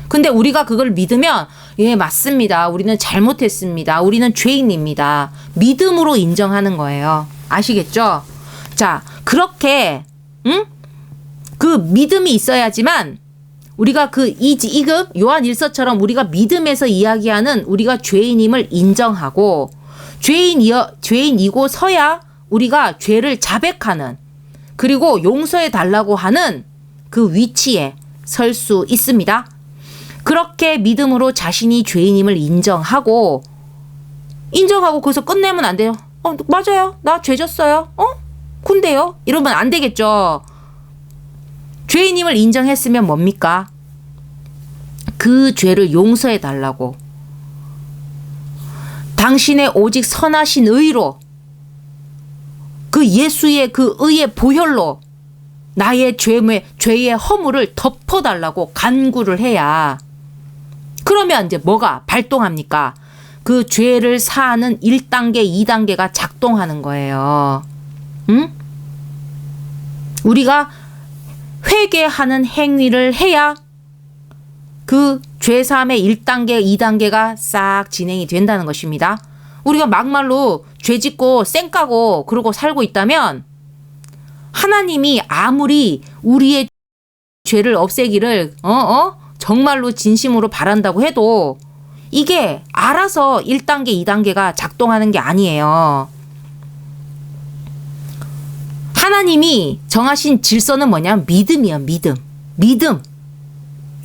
근데 우리가 그걸 믿으면 예, 맞습니다. 우리는 잘못했습니다. 우리는 죄인입니다. 믿음으로 인정하는 거예요. 아시겠죠? 자, 그렇게 그 믿음이 있어야지만 우리가 그 이급 요한 1서처럼 우리가 믿음에서 이야기하는 우리가 죄인임을 인정하고 죄인이고서야 우리가 죄를 자백하는 그리고 용서해 달라고 하는 그 위치에 설 수 있습니다. 그렇게 믿음으로 자신이 죄인임을 인정하고 거기서 끝내면 안 돼요. 맞아요. 나 죄 졌어요. 근데요? 이러면 안 되겠죠. 죄인임을 인정했으면 뭡니까? 그 죄를 용서해 달라고. 당신의 오직 선하신 의로 그 예수의 그 의의 보혈로 나의 죄의 허물을 덮어달라고 간구를 해야 그러면 이제 뭐가 발동합니까? 그 죄를 사하는 1단계, 2단계가 작동하는 거예요. 응? 우리가 회개하는 행위를 해야 그 죄사함의 1단계, 2단계가 싹 진행이 된다는 것입니다. 우리가 막말로 죄 짓고 쌩 까고 그러고 살고 있다면 하나님이 아무리 우리의 죄를 없애기를 정말로 진심으로 바란다고 해도 이게 알아서 1단계, 2단계가 작동하는 게 아니에요. 하나님이 정하신 질서는 뭐냐면 믿음이에요.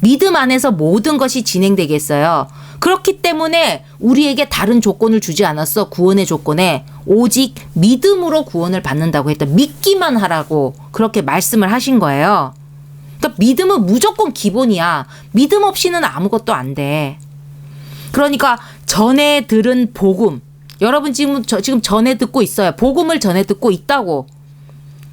믿음 안에서 모든 것이 진행되겠어요. 그렇기 때문에 우리에게 다른 조건을 주지 않았어. 구원의 조건에 오직 믿음으로 구원을 받는다고 했다. 믿기만 하라고 그렇게 말씀을 하신 거예요. 그러니까 믿음은 무조건 기본이야. 믿음 없이는 아무것도 안 돼. 그러니까 전에 들은 복음, 여러분 지금 전에 듣고 있어요. 복음을 전에 듣고 있다고.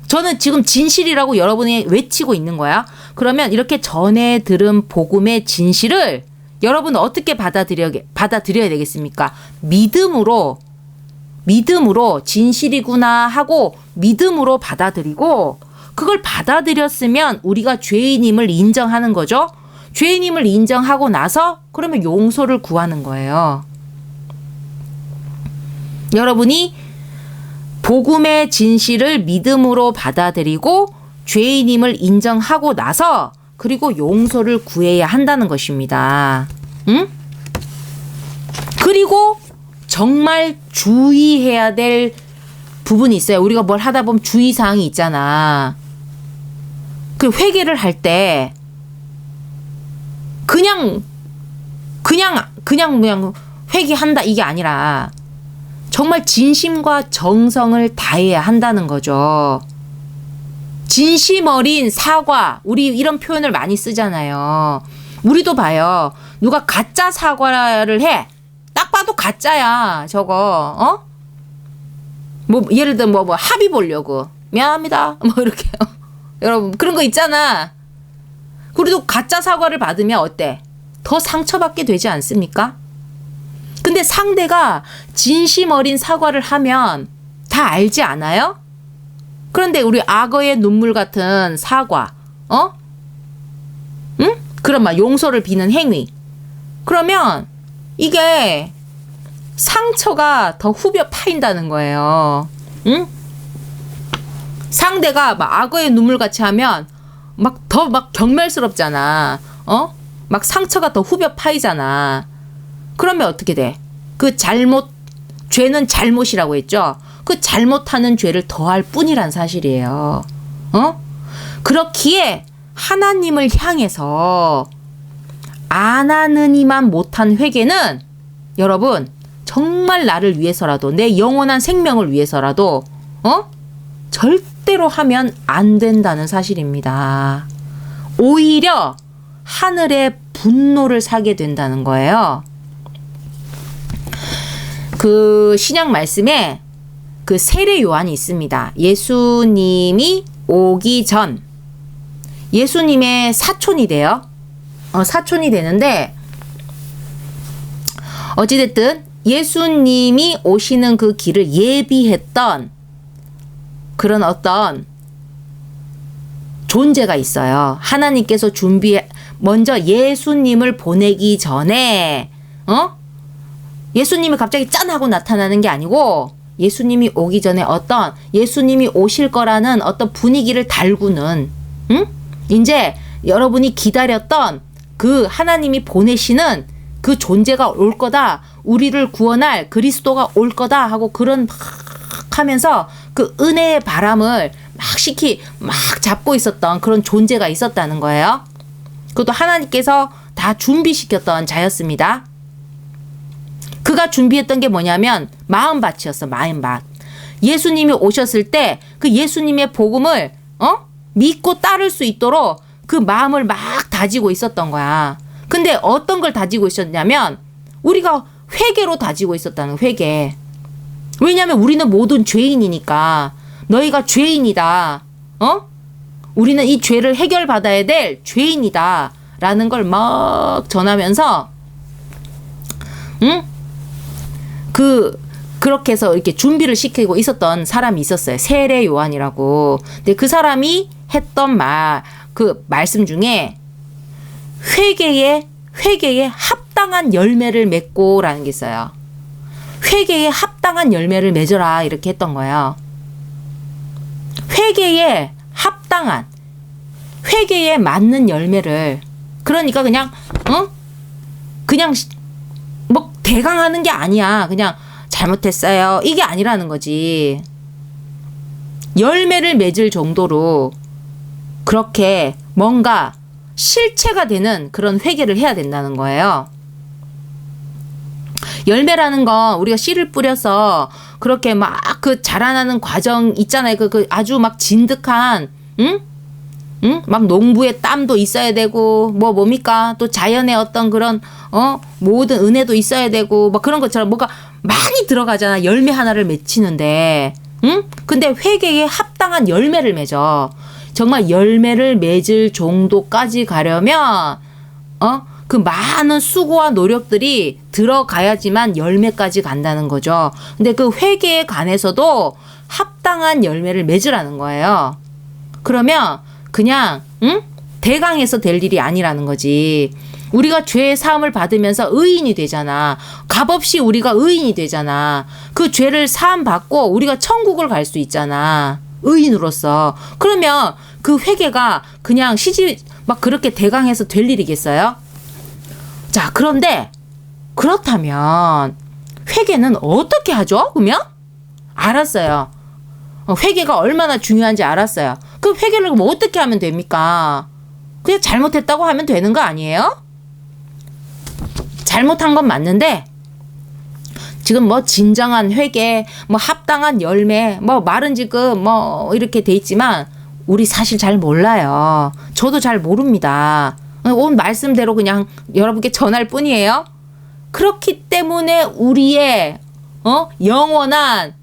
저는 지금 진실이라고 여러분이 외치고 있는 거야. 그러면 이렇게 전에 들은 복음의 진실을 여러분은 어떻게 받아들여야 되겠습니까? 믿음으로 진실이구나 하고 믿음으로 받아들이고 그걸 받아들였으면 우리가 죄인임을 인정하는 거죠. 죄인임을 인정하고 나서 그러면 용서를 구하는 거예요. 여러분이 복음의 진실을 믿음으로 받아들이고 죄인임을 인정하고 나서 그리고 용서를 구해야 한다는 것입니다. 응? 그리고 정말 주의해야 될 부분이 있어요. 우리가 뭘 하다 보면 주의사항이 있잖아. 그 회개를 할 때 그냥 회개한다 이게 아니라 정말 진심과 정성을 다해야 한다는 거죠. 진심 어린 사과, 우리 이런 표현을 많이 쓰잖아요. 우리도 봐요. 누가 가짜 사과를 해. 딱 봐도 가짜야, 저거. 뭐 예를 들어 뭐 합의 보려고. 미안합니다. 뭐 이렇게. 여러분 그런 거 있잖아. 그래도 가짜 사과를 받으면 어때? 더 상처받게 되지 않습니까? 근데 상대가 진심 어린 사과를 하면 다 알지 않아요? 그런데 우리 악어의 눈물 같은 사과, 응? 그런 막 용서를 비는 행위. 그러면 이게 상처가 더 후벼 파인다는 거예요. 응? 상대가 막 악어의 눈물 같이 하면 막 더 막 경멸스럽잖아. 막 상처가 더 후벼 파이잖아. 그러면 어떻게 돼? 죄는 잘못이라고 했죠? 그 잘못하는 죄를 더할 뿐이란 사실이에요. 그렇기에 하나님을 향해서 안 하느니만 못한 회개는 여러분 정말 나를 위해서라도 내 영원한 생명을 위해서라도 절대로 하면 안 된다는 사실입니다. 오히려 하늘의 분노를 사게 된다는 거예요. 그 신약 말씀에 그 세례 요한이 있습니다. 예수님이 오기 전 예수님의 사촌이 돼요. 사촌이 되는데 어찌됐든 예수님이 오시는 그 길을 예비했던 그런 어떤 존재가 있어요. 하나님께서 먼저 예수님을 보내기 전에 예수님이 갑자기 짠 하고 나타나는 게 아니고 예수님이 오기 전에 어떤 예수님이 오실 거라는 어떤 분위기를 달구는 이제 여러분이 기다렸던 그 하나님이 보내시는 그 존재가 올 거다. 우리를 구원할 그리스도가 올 거다 하고 그런 막 하면서 그 은혜의 바람을 막 잡고 있었던 그런 존재가 있었다는 거예요. 그것도 하나님께서 다 준비시켰던 자였습니다. 그가 준비했던 게 뭐냐면 마음밭이었어. 마음밭. 예수님이 오셨을 때 그 예수님의 복음을 믿고 따를 수 있도록 그 마음을 막 다지고 있었던 거야. 근데 어떤 걸 다지고 있었냐면 우리가 회개로 다지고 있었다는 회개. 왜냐하면 우리는 모든 죄인이니까 너희가 죄인이다. 우리는 이 죄를 해결받아야 될 죄인이다. 라는 걸 막 전하면서 그렇게 해서 이렇게 준비를 시키고 있었던 사람이 있었어요. 세례 요한이라고. 근데 그 사람이 했던 그 말씀 중에 회개에 합당한 열매를 맺고라는 게 있어요. 회개에 합당한 열매를 맺어라 이렇게 했던 거예요. 회개에 합당한, 회개에 맞는 열매를, 그러니까 그냥 뭐 대강 하는 게 아니야. 그냥 잘못했어요. 이게 아니라는 거지. 열매를 맺을 정도로 그렇게 뭔가 실체가 되는 그런 회개를 해야 된다는 거예요. 열매라는 건 우리가 씨를 뿌려서 그렇게 막 그 자라나는 과정 있잖아요. 그 아주 막 진득한, 막 농부의 땀도 있어야 되고, 뭡니까? 또 자연의 어떤 그런, 모든 은혜도 있어야 되고, 막 그런 것처럼 뭐가 많이 들어가잖아. 열매 하나를 맺히는데, 근데 회개에 합당한 열매를 맺어. 정말 열매를 맺을 정도까지 가려면, 그 많은 수고와 노력들이 들어가야지만 열매까지 간다는 거죠. 근데 그 회개에 관해서도 합당한 열매를 맺으라는 거예요. 그러면 그냥 대강해서 될 일이 아니라는 거지. 우리가 죄의 사함을 받으면서 의인이 되잖아. 값없이 우리가 의인이 되잖아. 그 죄를 사함 받고 우리가 천국을 갈 수 있잖아. 의인으로서. 그러면 그 회개가 그냥 막 그렇게 대강해서 될 일이겠어요? 자, 그런데 그렇다면 회개는 어떻게 하죠? 그러면? 알았어요. 회개가 얼마나 중요한지 알았어요. 그 회개를 그럼 어떻게 하면 됩니까? 그냥 잘못했다고 하면 되는 거 아니에요? 잘못한 건 맞는데 지금 뭐 진정한 회개, 뭐 합당한 열매, 뭐 말은 지금 뭐 이렇게 돼 있지만 우리 사실 잘 몰라요. 저도 잘 모릅니다. 온 말씀대로 그냥 여러분께 전할 뿐이에요. 그렇기 때문에 우리의 영원한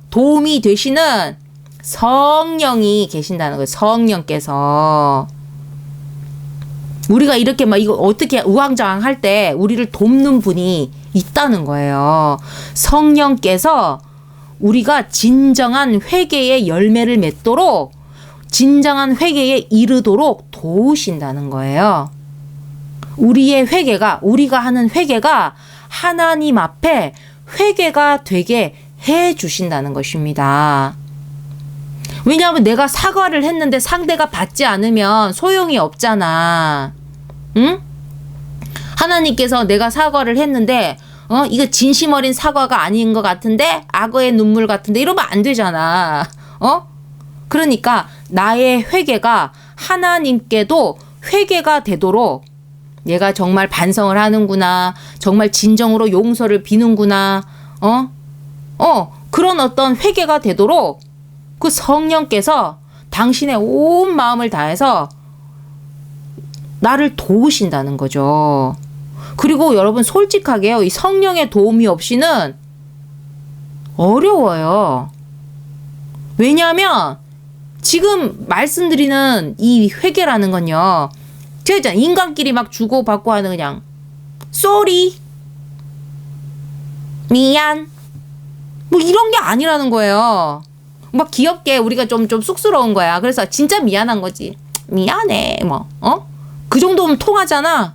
도움이 되시는 성령이 계신다는 거예요. 성령께서 우리가 이렇게 막 이거 어떻게 우왕좌왕 할 때 우리를 돕는 분이 있다는 거예요. 성령께서 우리가 진정한 회개의 열매를 맺도록, 진정한 회개에 이르도록 도우신다는 거예요. 우리의 회개가, 우리가 하는 회개가 하나님 앞에 회개가 되게 해 주신다는 것입니다. 왜냐하면 내가 사과를 했는데 상대가 받지 않으면 소용이 없잖아. 응? 하나님께서 내가 사과를 했는데 이거 진심 어린 사과가 아닌 것 같은데, 악어의 눈물 같은데 이러면 안 되잖아. 그러니까 나의 회개가 하나님께도 회개가 되도록, 얘가 정말 반성을 하는구나, 정말 진정으로 용서를 비는구나, 그런 어떤 회개가 되도록 그 성령께서 당신의 온 마음을 다해서 나를 도우신다는 거죠. 그리고 여러분 솔직하게요, 이 성령의 도움이 없이는 어려워요. 왜냐하면 지금 말씀드리는 이 회개라는 건요, 제가 있잖아요, 인간끼리 막 주고받고 하는 그냥 쏘리, 미안, 뭐 이런 게 아니라는 거예요. 막 귀엽게 우리가 좀 쑥스러운 거야. 그래서 진짜 미안한 거지. 미안해, 뭐, 그 정도면 통하잖아.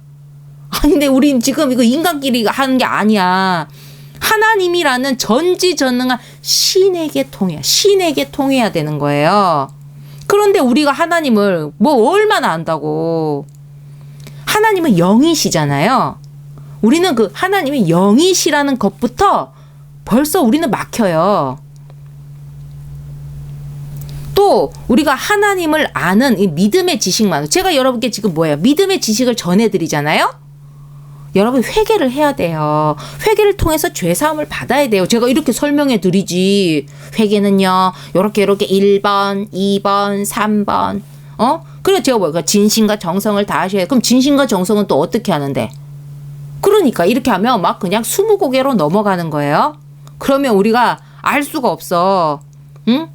아니 근데 우린 지금 이거 인간끼리 하는 게 아니야. 하나님이라는 전지전능한 신에게 통해야, 신에게 통해야 되는 거예요. 그런데 우리가 하나님을 뭐 얼마나 안다고. 하나님은 영이시잖아요. 우리는 그 하나님이 영이시라는 것부터 벌써 우리는 막혀요. 또 우리가 하나님을 아는 이 믿음의 지식만, 제가 여러분께 지금 뭐예요? 믿음의 지식을 전해드리잖아요. 여러분 회개를 해야 돼요. 회개를 통해서 죄사함을 받아야 돼요. 제가 이렇게 설명해 드리지. 회개는요 요렇게 1번 2번 3번 그래 제가 뭐야 진심과 정성을 다하셔야 해. 그럼 진심과 정성은 또 어떻게 하는데? 그러니까 이렇게 하면 막 그냥 20고개로 넘어가는 거예요. 그러면 우리가 알 수가 없어. 응?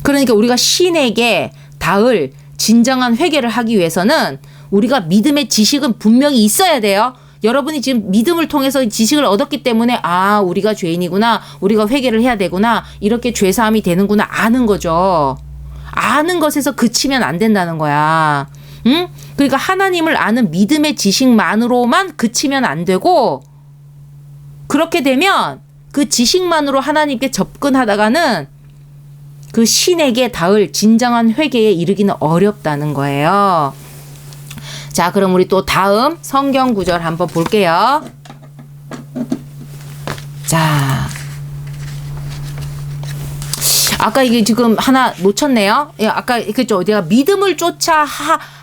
그러니까 우리가 신에게 닿을 진정한 회개를 하기 위해서는 우리가 믿음의 지식은 분명히 있어야 돼요. 여러분이 지금 믿음을 통해서 지식을 얻었기 때문에 아 우리가 죄인이구나, 우리가 회개를 해야 되구나, 이렇게 죄사함이 되는구나 아는 거죠. 아는 것에서 그치면 안 된다는 거야. 응? 그러니까 하나님을 아는 믿음의 지식만으로만 그치면 안 되고, 그렇게 되면 그 지식만으로 하나님께 접근하다가는 그 신에게 닿을 진정한 회개에 이르기는 어렵다는 거예요. 자, 그럼 우리 또 다음 성경 구절 한번 볼게요. 자, 아까 이게 지금 하나 놓쳤네요. 아까 그죠? 내가 믿음을 쫓아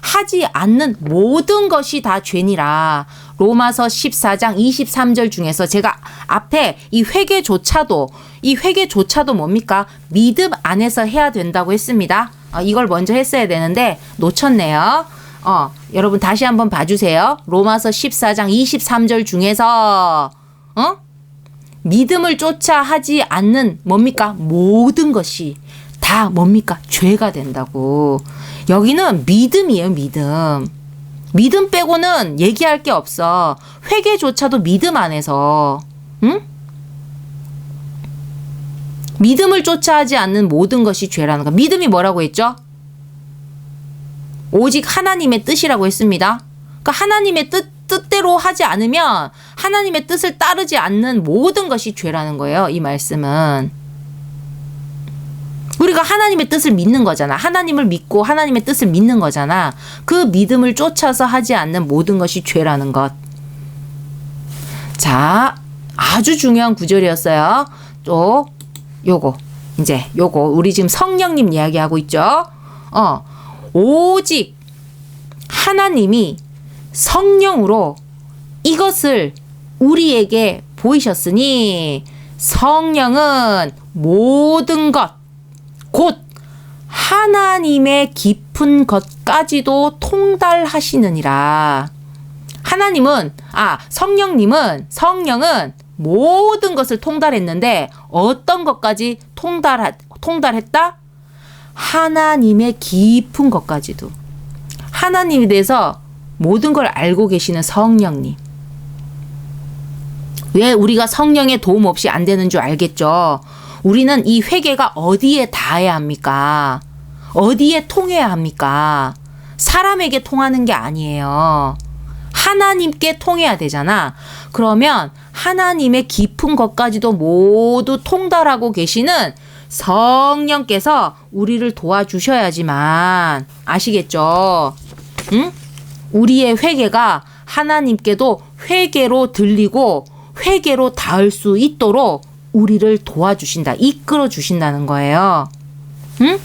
하지 않는 모든 것이 다 죄니라. 로마서 14장 23절 중에서 제가 앞에 이 회개조차도 뭡니까? 믿음 안에서 해야 된다고 했습니다. 이걸 먼저 했어야 되는데 놓쳤네요. 여러분 다시 한번 봐주세요. 로마서 14장 23절 중에서 믿음을 쫓아 하지 않는 뭡니까? 모든 것이 다 뭡니까? 죄가 된다고. 여기는 믿음이에요. 믿음 빼고는 얘기할 게 없어. 회개조차도 믿음 안에서. 응? 믿음을 쫓아 하지 않는 모든 것이 죄라는 거. 믿음이 뭐라고 했죠? 오직 하나님의 뜻이라고 했습니다. 그러니까 하나님의 뜻대로 하지 않으면 하나님의 뜻을 따르지 않는 모든 것이 죄라는 거예요. 이 말씀은. 우리가 하나님의 뜻을 믿는 거잖아. 하나님을 믿고 하나님의 뜻을 믿는 거잖아. 그 믿음을 쫓아서 하지 않는 모든 것이 죄라는 것. 자, 아주 중요한 구절이었어요. 또 요거 우리 지금 성령님 이야기하고 있죠. 오직 하나님이 성령으로 이것을 우리에게 보이셨으니 성령은 모든 것, 곧 하나님의 깊은 것까지도 통달하시느니라. 성령은 모든 것을 통달했는데 어떤 것까지 통달했다? 하나님의 깊은 것까지도. 하나님에 대해서 모든 걸 알고 계시는 성령님. 왜 우리가 성령의 도움 없이 안 되는 줄 알겠죠? 우리는 이 회개가 어디에 닿아야 합니까? 어디에 통해야 합니까? 사람에게 통하는 게 아니에요. 하나님께 통해야 되잖아. 그러면 하나님의 깊은 것까지도 모두 통달하고 계시는 성령께서 우리를 도와주셔야지만, 아시겠죠? 응? 우리의 회개가 하나님께도 회개로 들리고 회개로 닿을 수 있도록 우리를 도와주신다. 이끌어 주신다는 거예요. 응?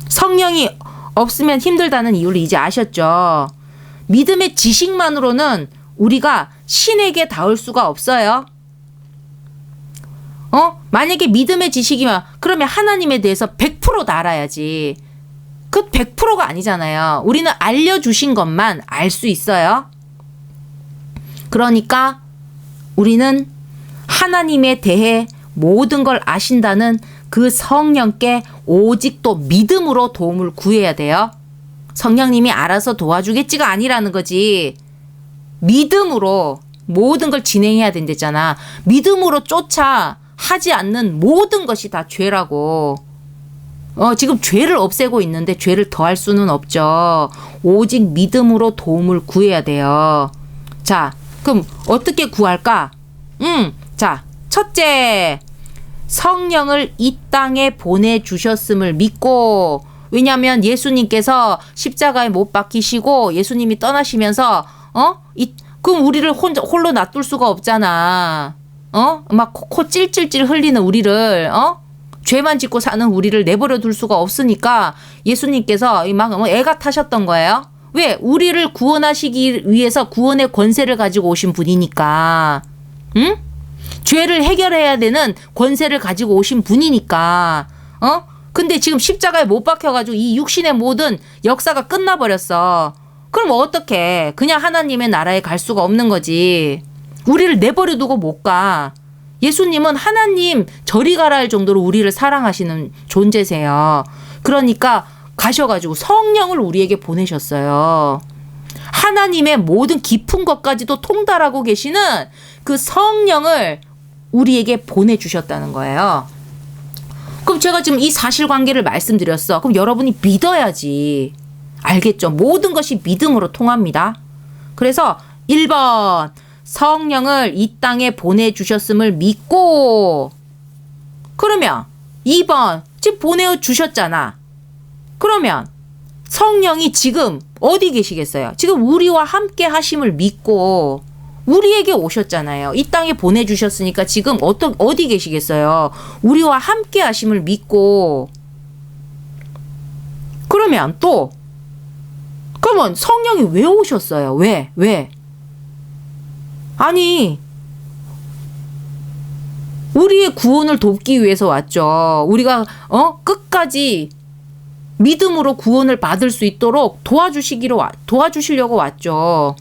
성령이 없으면 힘들다는 이유를 이제 아셨죠? 믿음의 지식만으로는 우리가 신에게 닿을 수가 없어요. 만약에 믿음의 지식이면 그러면 하나님에 대해서 100% 알아야지. 그 100%가 아니잖아요. 우리는 알려주신 것만 알 수 있어요. 그러니까 우리는 하나님에 대해 모든 걸 아신다는 그 성령께 오직 또 믿음으로 도움을 구해야 돼요. 성령님이 알아서 도와주겠지가 아니라는 거지. 믿음으로 모든 걸 진행해야 된댔잖아. 믿음으로 쫓아 하지 않는 모든 것이 다 죄라고. 지금 죄를 없애고 있는데 죄를 더할 수는 없죠. 오직 믿음으로 도움을 구해야 돼요. 자, 그럼 어떻게 구할까? 자, 첫째, 성령을 이 땅에 보내주셨음을 믿고, 왜냐하면 예수님께서 십자가에 못 박히시고 예수님이 떠나시면서 그럼 우리를 홀로 놔둘 수가 없잖아. 막 코 찔찔찔 흘리는 우리를 죄만 짓고 사는 우리를 내버려 둘 수가 없으니까 예수님께서 막 애가 타셨던 거예요. 왜? 우리를 구원하시기 위해서 구원의 권세를 가지고 오신 분이니까. 응? 죄를 해결해야 되는 권세를 가지고 오신 분이니까. 근데 지금 십자가에 못 박혀가지고 이 육신의 모든 역사가 끝나버렸어. 그럼 어떡해? 그냥 하나님의 나라에 갈 수가 없는 거지. 우리를 내버려 두고 못 가. 예수님은 하나님 저리 가라 할 정도로 우리를 사랑하시는 존재세요. 그러니까 가셔가지고 성령을 우리에게 보내셨어요. 하나님의 모든 깊은 것까지도 통달하고 계시는 그 성령을 우리에게 보내주셨다는 거예요. 그럼 제가 지금 이 사실관계를 말씀드렸어. 그럼 여러분이 믿어야지. 알겠죠? 모든 것이 믿음으로 통합니다. 그래서 1번 성령을 이 땅에 보내주셨음을 믿고, 그러면 2번 지금 보내주셨잖아. 그러면 성령이 지금 어디 계시겠어요? 지금 우리와 함께 하심을 믿고 우리에게 오셨잖아요. 이 땅에 보내주셨으니까 지금 어디 계시겠어요? 우리와 함께 하심을 믿고. 그러면 그러면 성령이 왜 오셨어요? 왜? 아니, 우리의 구원을 돕기 위해서 왔죠. 우리가 끝까지 믿음으로 구원을 받을 수 있도록 도와주시려고 왔죠.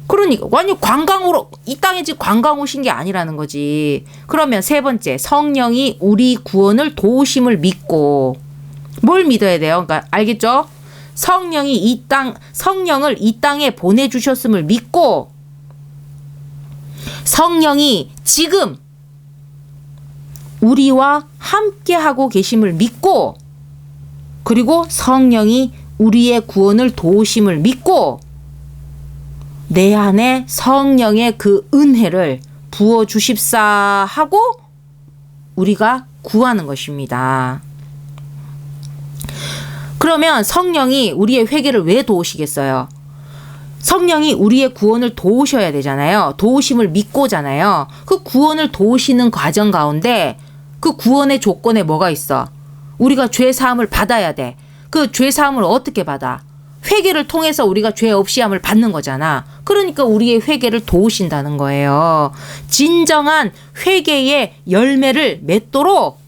그러니까 완전 관광으로 이 땅에 지금 관광 오신 게 아니라는 거지. 그러면 세 번째, 성령이 우리 구원을 도우심을 믿고. 뭘 믿어야 돼요? 그러니까 알겠죠? 성령을 이 땅에 보내주셨음을 믿고, 성령이 지금 우리와 함께 하고 계심을 믿고, 그리고 성령이 우리의 구원을 도우심을 믿고, 내 안에 성령의 그 은혜를 부어주십사 하고 우리가 구하는 것입니다. 그러면 성령이 우리의 회개를 왜 도우시겠어요? 성령이 우리의 구원을 도우셔야 되잖아요. 도우심을 믿고잖아요. 그 구원을 도우시는 과정 가운데 그 구원의 조건에 뭐가 있어? 우리가 죄 사함을 받아야 돼. 그 죄 사함을 어떻게 받아? 회개를 통해서 우리가 죄 없이 함을 받는 거잖아. 그러니까 우리의 회개를 도우신다는 거예요. 진정한 회개의 열매를 맺도록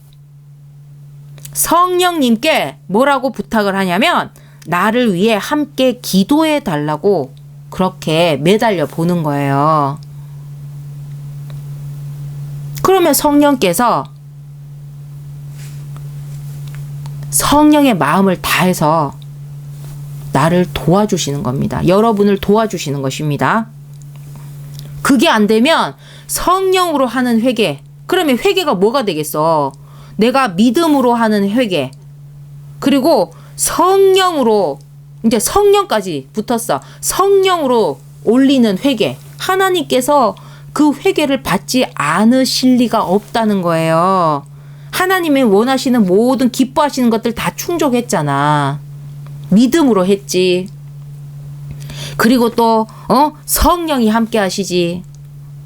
성령님께 뭐라고 부탁을 하냐면 나를 위해 함께 기도해 달라고 그렇게 매달려 보는 거예요. 그러면 성령께서 성령의 마음을 다해서 나를 도와주시는 겁니다. 여러분을 도와주시는 것입니다. 그게 안 되면 성령으로 하는 회개. 그러면 회개가 뭐가 되겠어? 내가 믿음으로 하는 회개. 그리고 성령으로, 이제 성령까지 붙었어. 성령으로 올리는 회개. 하나님께서 그 회개를 받지 않으실 리가 없다는 거예요. 하나님이 원하시는 모든 기뻐하시는 것들 다 충족했잖아. 믿음으로 했지. 그리고 또 성령이 함께 하시지.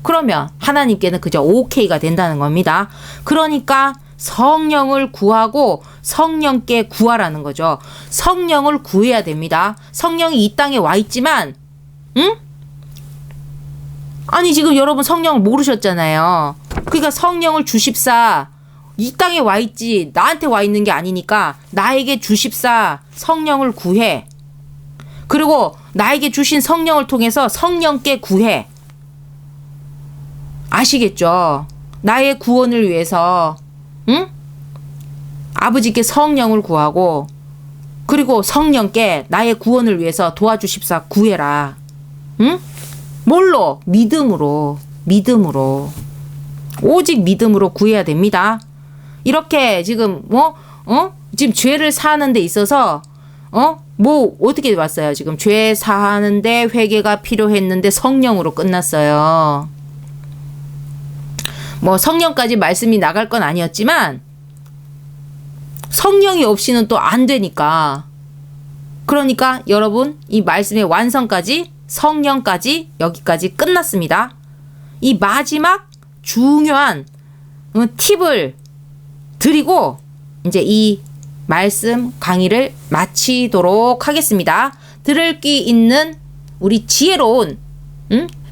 그러면 하나님께는 그저 오케이가 된다는 겁니다. 그러니까 성령을 구하고 성령께 구하라는 거죠. 성령을 구해야 됩니다. 성령이 이 땅에 와 있지만, 아니 지금 여러분 성령을 모르셨잖아요. 그러니까 성령을 주십사. 이 땅에 와 있지 나한테 와 있는 게 아니니까 나에게 주십사. 성령을 구해. 그리고 나에게 주신 성령을 통해서 성령께 구해. 아시겠죠? 나의 구원을 위해서 아버지께 성령을 구하고, 그리고 성령께 나의 구원을 위해서 도와주십사 구해라. 뭘로? 믿음으로. 오직 믿음으로 구해야 됩니다. 이렇게 지금 지금 죄를 사하는 데 있어서 뭐 어떻게 왔어요? 지금 죄 사하는데 회개가 필요했는데 성령으로 끝났어요. 뭐 성령까지 말씀이 나갈 건 아니었지만 성령이 없이는 또 안 되니까. 그러니까 여러분 이 말씀의 완성까지 성령까지 여기까지 끝났습니다. 이 마지막 중요한 팁을 드리고 이제 이 말씀 강의를 마치도록 하겠습니다. 들을 기 있는 우리 지혜로운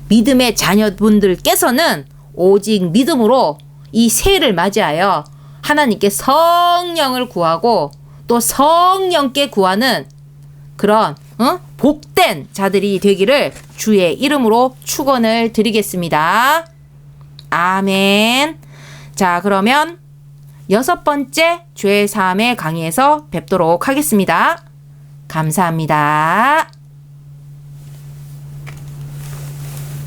믿음의 자녀분들께서는 오직 믿음으로 이 새해를 맞이하여 하나님께 성령을 구하고 또 성령께 구하는 그런 복된 자들이 되기를 주의 이름으로 축원을 드리겠습니다. 아멘. 자, 그러면 6번째 죄 사함의 강의에서 뵙도록 하겠습니다. 감사합니다.